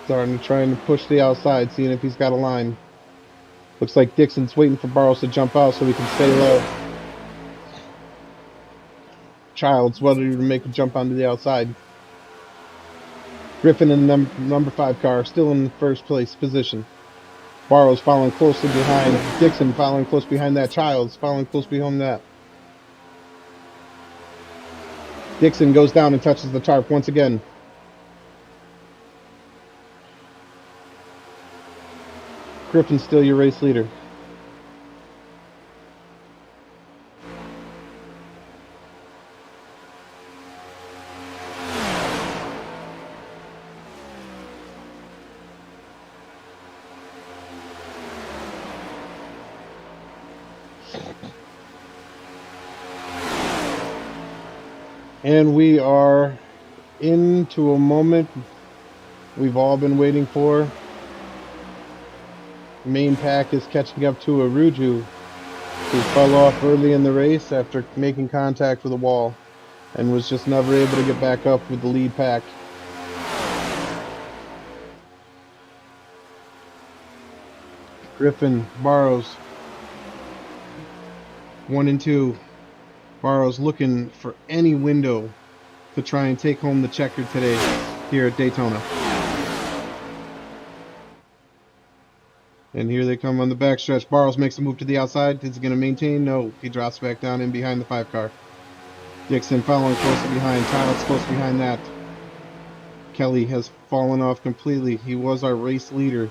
Starting to try and push the outside, seeing if he's got a line. Looks like Dixon's waiting for Barrows to jump out so he can stay low. Childs wanted to make a jump onto the outside. Griffin and the number 5 car still in the first place position. Barrows following closely behind. Dixon following close behind that. Childs following close behind that. Dixon goes down and touches the tarp once again. Griffin's still your race leader. And we are into a moment we've all been waiting for. main pack is catching up to Aruju, who fell off early in the race after making contact with a wall and was just never able to get back up with the lead pack. Griffin, Barrows, 1 and 2. Barrows looking for any window to try and take home the checkered today here at Daytona. And here they come on the backstretch. Barrows makes a move to the outside. Is he going to maintain? No. He drops back down in behind the 5 car. Dixon following closely behind. Child's close behind that. Kelly has fallen off completely. He was our race leader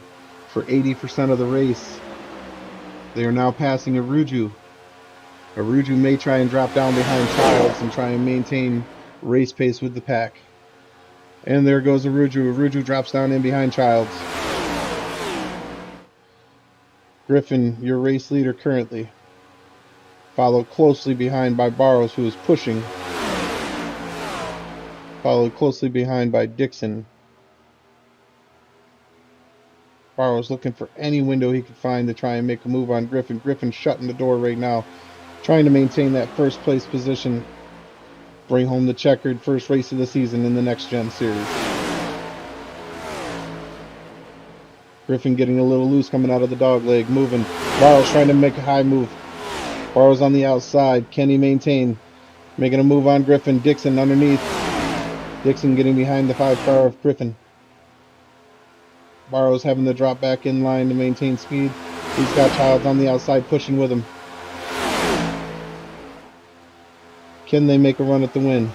for 80% of the race. They are now passing Aruju. Aruju may try and drop down behind Childs and try and maintain race pace with the pack. And there goes Aruju. Aruju drops down in behind Childs. Griffin, your race leader currently. Followed closely behind by Barrows, who is pushing. Followed closely behind by Dixon. Barrows looking for any window he could find to try and make a move on Griffin. Griffin shutting the door right now, trying to maintain that first place position. Bring home the checkered first race of the season in the Next Gen Series. Griffin getting a little loose coming out of the dog leg, moving. Barrows trying to make a high move. Barrows on the outside. Can he maintain? Making a move on Griffin. Dixon underneath. Dixon getting behind the 5 car of Griffin. Barrows having to drop back in line to maintain speed. He's got Childs on the outside pushing with him. Can they make a run at the win?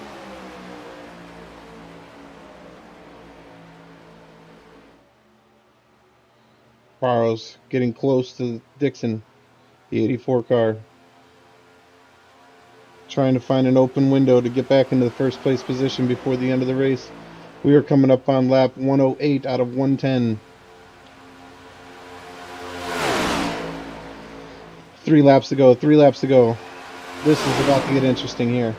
Barrows getting close to Dixon, the 84 car. Trying to find an open window to get back into the first place position before the end of the race. We are coming up on lap 108 out of 110. 3 laps to go, 3 laps to go. This is about to get interesting here.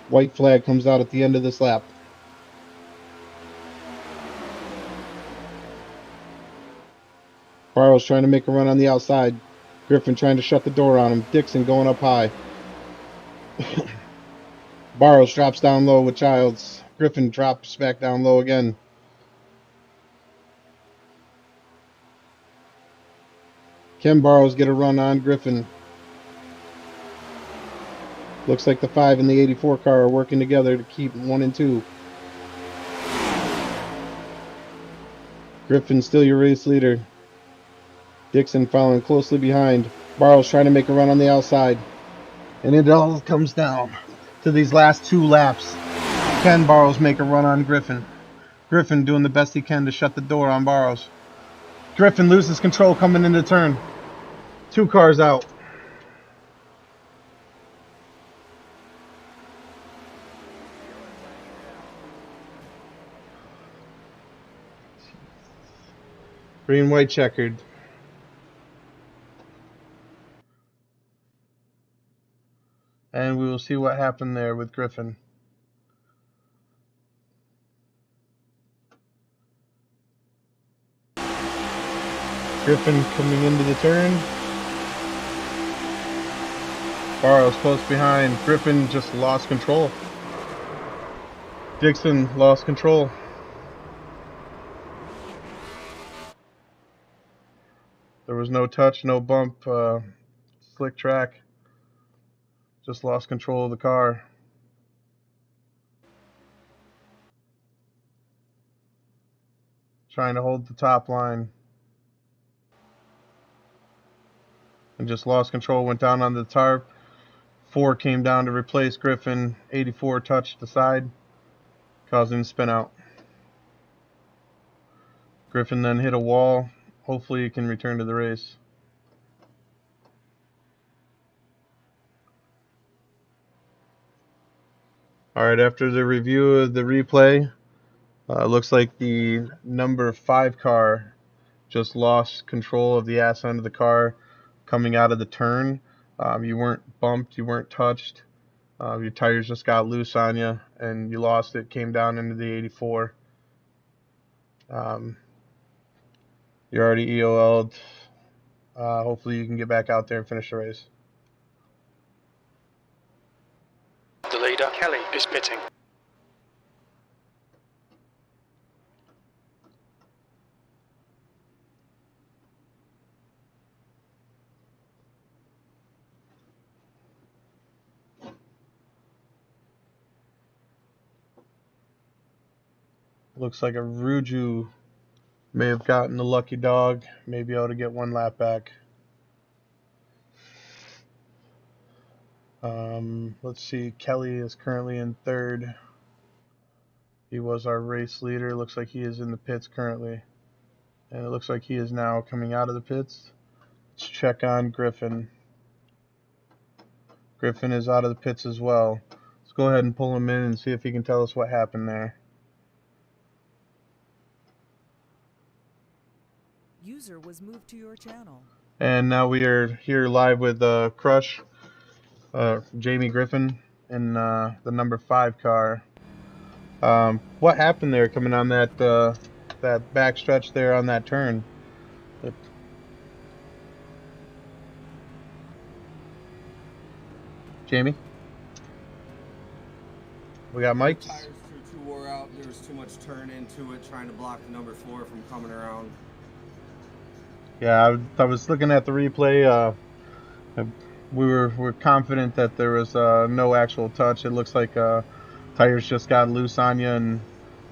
White flag comes out at the end of this lap. Barrows trying to make a run on the outside. Griffin trying to shut the door on him. Dixon going up high. Barrows drops down low with Childs. Griffin drops back down low again. Can Barrows get a run on Griffin? Looks like the 5 and the 84 car are working together to keep 1 and 2. Griffin still your race leader. Dixon following closely behind. Barrows trying to make a run on the outside. And it all comes down to these last 2 laps. Can Barrows make a run on Griffin? Griffin doing the best he can to shut the door on Barrows. Griffin loses control coming into turn. 2 cars out. Green, white, checkered. And we will see what happened there with Griffin. Griffin coming into the turn. Barrows close behind. Griffin just lost control. Dixon lost control. There was no touch, no bump, slick track. Just lost control of the car. Trying to hold the top line. And just lost control, went down on the tarp. 4 came down to replace Griffin. 84 touched the side, causing him to spin out. Griffin then hit a wall. Hopefully he can return to the race. Alright, after the review of the replay, looks like the number 5 car just lost control of the ass end of the car coming out of the turn. You weren't bumped, you weren't touched. Your tires just got loose on you, and you lost it. Came down into the 84. You're already EOL'd. Hopefully you can get back out there and finish the race. The leader, Kelly, is pitting. Looks like a Ruju may have gotten the lucky dog, may be able to get one lap back. Let's see, Kelly is currently in third. He was our race leader. Looks like he is in the pits currently. And it looks like he is now coming out of the pits. Let's check on Griffin. Griffin is out of the pits as well. Let's go ahead and pull him in and see if he can tell us what happened there. User was moved to your channel. And now we are here live with Crush, Jamie Griffin, in the number 5 car. What happened there coming on that that back stretch there on that turn? Jamie? We got mics? The tires too wore out. There was too much turn into it, trying to block the number 4 from coming around. Yeah, I was looking at the replay. We're confident that there was no actual touch. It looks like tires just got loose on you and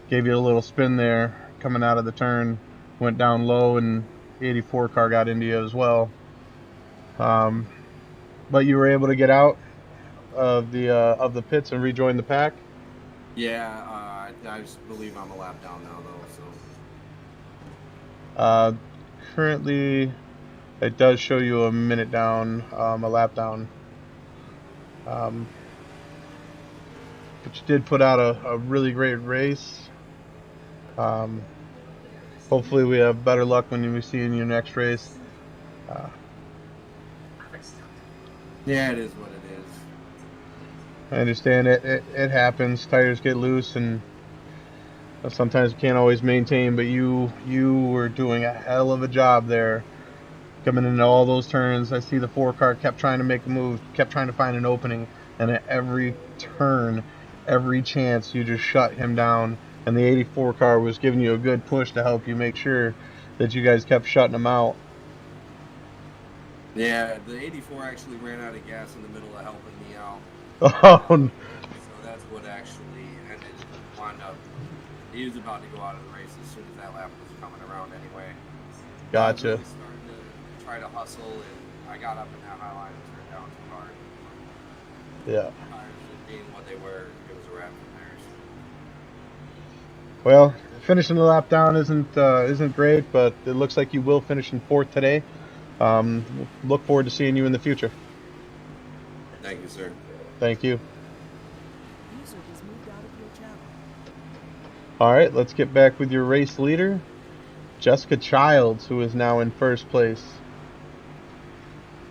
gave you a little spin there coming out of the turn. Went down low, and the 84 car got into you as well. But you were able to get out of the pits and rejoin the pack. Yeah, I just believe I'm a lap down now, though. So. Currently, it does show you a minute down, a lap down. But you did put out a really great race. Hopefully we have better luck when we see you in your next race. Yeah, it is what it is. I understand it happens. Tires get loose, and sometimes you can't always maintain, but you were doing a hell of a job there coming into all those turns. I see the 4 car kept trying to make a move, kept trying to find an opening, and at every turn, every chance, you just shut him down. And the 84 car was giving you a good push to help you make sure that you guys kept shutting him out. Yeah, the 84 actually ran out of gas in the middle of helping me out. Oh, so that's what actually ended. Wound up. He was about to go out of the race as soon as that lap was coming around anyway. Gotcha. I was really starting to try to hustle, and I got up in that high line and turned down too hard. Yeah. Tires just being what they were, it was a wrap from there. So. Well, finishing the lap down isn't great, but it looks like you will finish in 4th today. Look forward to seeing you in the future. Thank you, sir. Thank you. User was moved out of your channel. All right, let's get back with your race leader, Jessica Childs, who is now in 1st place.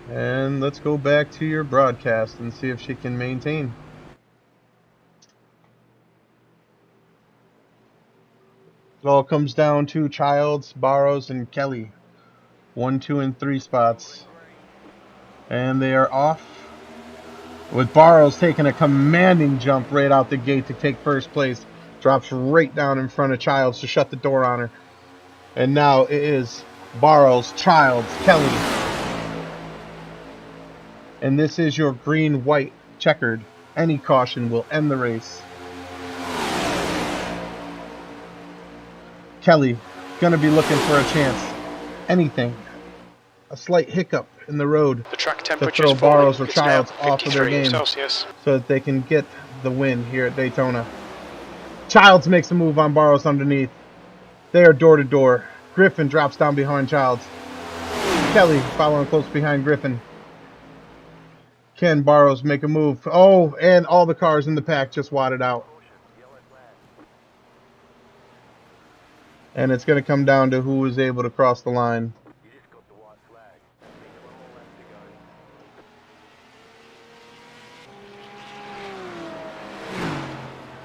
And let's go back to your broadcast and see if she can maintain. It all comes down to Childs, Barrows, and Kelly. 1, 2, and 3 spots. And they are off, with Barrows taking a commanding jump right out the gate to take 1st place. Drops right down in front of Childs to shut the door on her. And now it is Barrows, Childs, Kelly. And this is your green-white checkered. Any caution will end the race. Kelly, gonna be looking for a chance. Anything. A slight hiccup in the road The track to temperature throw is Barrows falling. or It's now Childs off of their 53 game Celsius. so that they can get the win here at Daytona. Childs makes a move on Barrows underneath. They are door to door. Griffin drops down behind Childs. Kelly following close behind Griffin. Can Barrows make a move? Oh, and all the cars in the pack just wadded out. And it's going to come down to who is able to cross the line.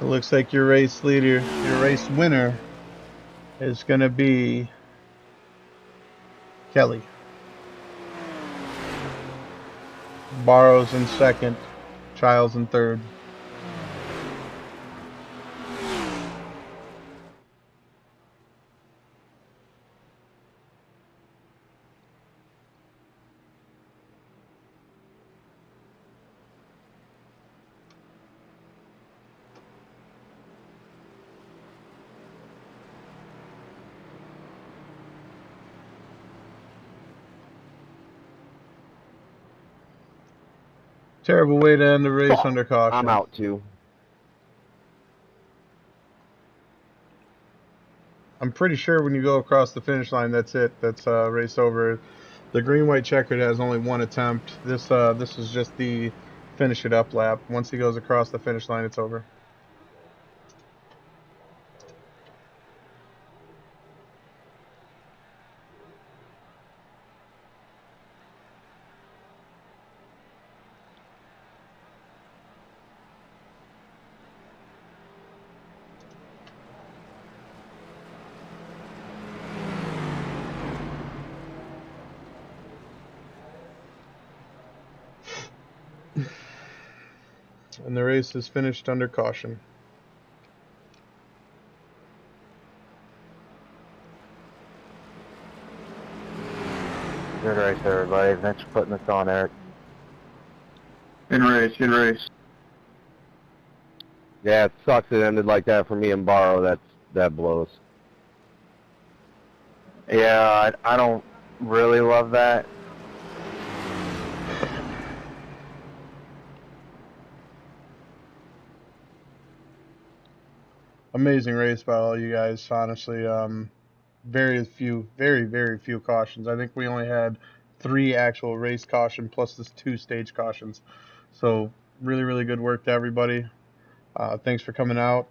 It looks like your race leader, your race winner, is going to be Kelly. Barrows in second, Childs in third. Terrible way to end the race under caution. I'm out too. I'm pretty sure when you go across the finish line, that's it. That's race over. The green-white checkered has only one attempt. This is just the finish it up lap. Once he goes across the finish line, it's over. And the race is finished under caution. Good race, everybody. Thanks for putting this on, Eric. Good race, good race. Yeah, it sucks it ended like that for me and Barrow. That blows. Yeah, I don't really love that. Amazing race by all you guys, honestly. Very few cautions. I think we only had 3 actual race caution plus the 2 stage cautions. So really good work to everybody. Thanks for coming out.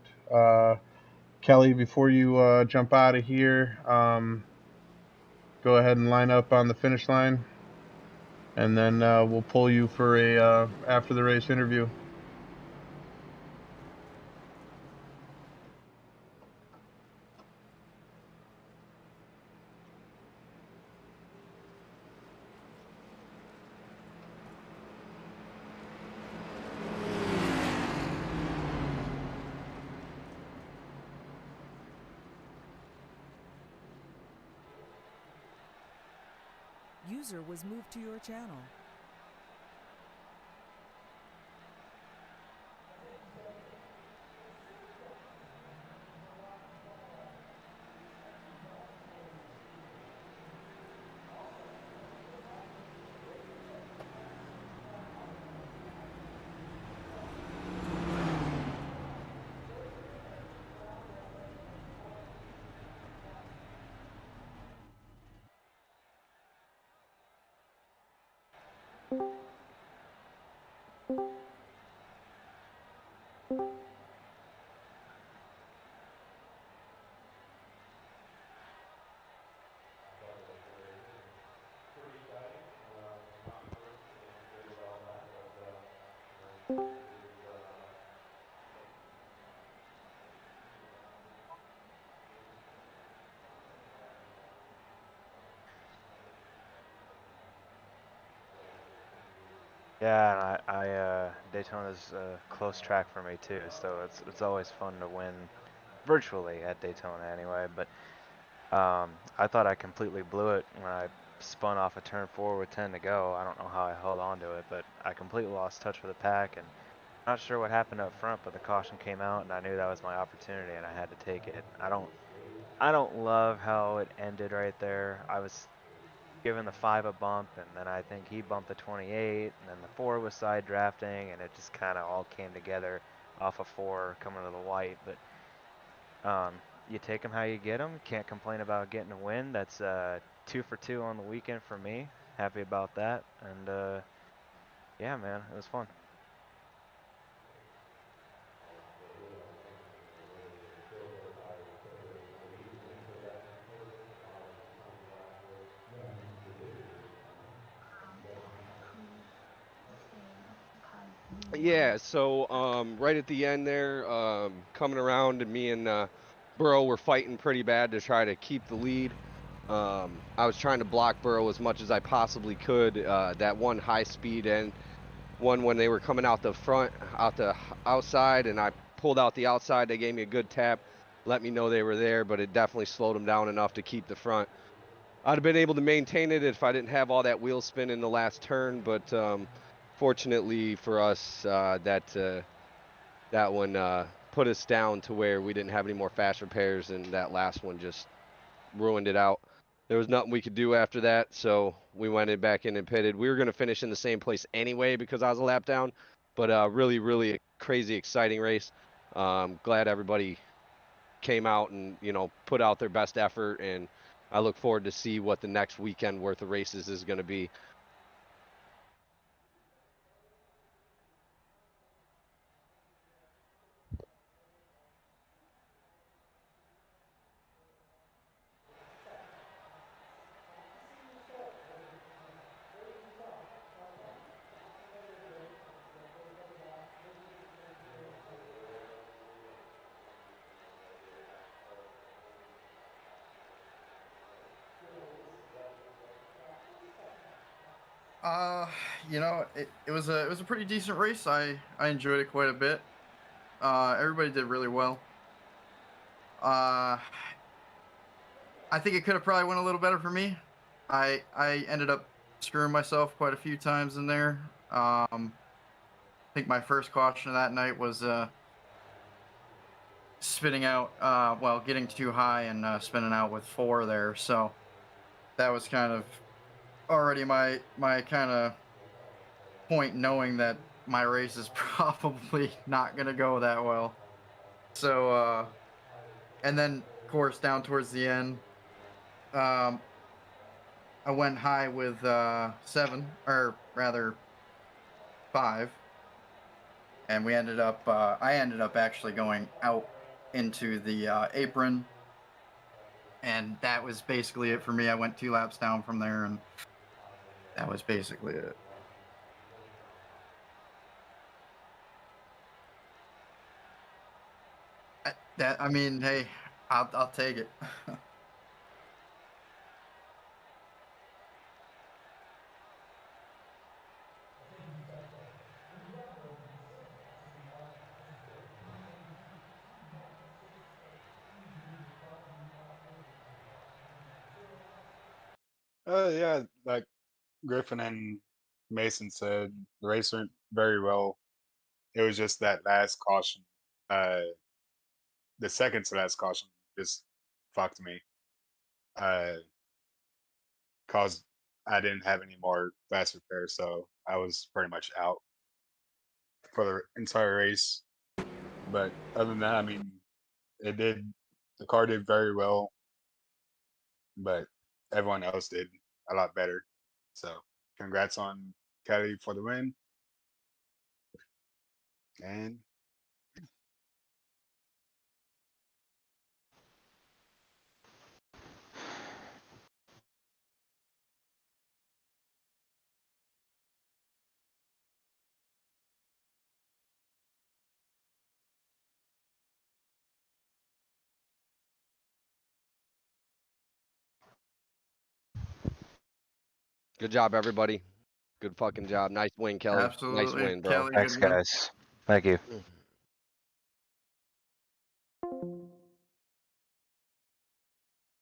Kelly, before you jump out of here, go ahead and line up on the finish line, and then we'll pull you for a after the race interview. User was moved to your channel. Yeah, and Daytona's a close track for me too, so it's always fun to win virtually at Daytona anyway. But I thought I completely blew it when I spun off a turn 4 with 10 to go. I don't know how I held on to it, but I completely lost touch with the pack, and not sure what happened up front, but the caution came out, and I knew that was my opportunity, and I had to take it. I don't love how it ended right there. I was given the 5 a bump, and then I think he bumped the 28, and then the 4 was side drafting, and it just kind of all came together off of 4 coming to the white. But you take them how you get them. Can't complain about getting a win. That's 2 for 2 on the weekend for me. Happy about that. And yeah, man, it was fun. Yeah, so right at the end there, coming around, and me and Burrow were fighting pretty bad to try to keep the lead. I was trying to block Burrow as much as I possibly could. That one high speed and one when they were coming out the front, out the outside, and I pulled out the outside. They gave me a good tap, let me know they were there, but it definitely slowed them down enough to keep the front. I'd have been able to maintain it if I didn't have all that wheel spin in the last turn, but fortunately for us, that one put us down to where we didn't have any more fast repairs, and that last one just ruined it out. There was nothing we could do after that, so we went back in and pitted. We were going to finish in the same place anyway because I was a lap down, but really, really a crazy, exciting race. Glad everybody came out and put out their best effort, and I look forward to see what the next weekend worth of races is going to be. It was a pretty decent race. I enjoyed it quite a bit. Everybody did really well. I think it could have probably went a little better for me. I ended up screwing myself quite a few times in there. I think my first caution of that night was spinning out, getting too high and spinning out with 4 there. So that was kind of already my kind of point, knowing that my race is probably not going to go that well. So, and then of course down towards the end, I went high with 7, or rather 5, and we ended up. I ended up actually going out into the apron, and that was basically it for me. I went 2 laps down from there, and that was basically it. I mean, hey, I'll take it. Yeah, like Griffin and Mason said, the race went very well. It was just that last caution, uh, the second to last caution, just fucked me. Uh, Cause I didn't have any more fast repair, so I was pretty much out for the entire race. But other than that, I mean, it did. The car did very well, but everyone else did a lot better. So, congrats on Kelly for the win. And Good job, everybody. Good fucking job. Nice win, Kelly. Nice Absolutely, win, bro. Kelly. Thanks, Good win. guys. Thank you.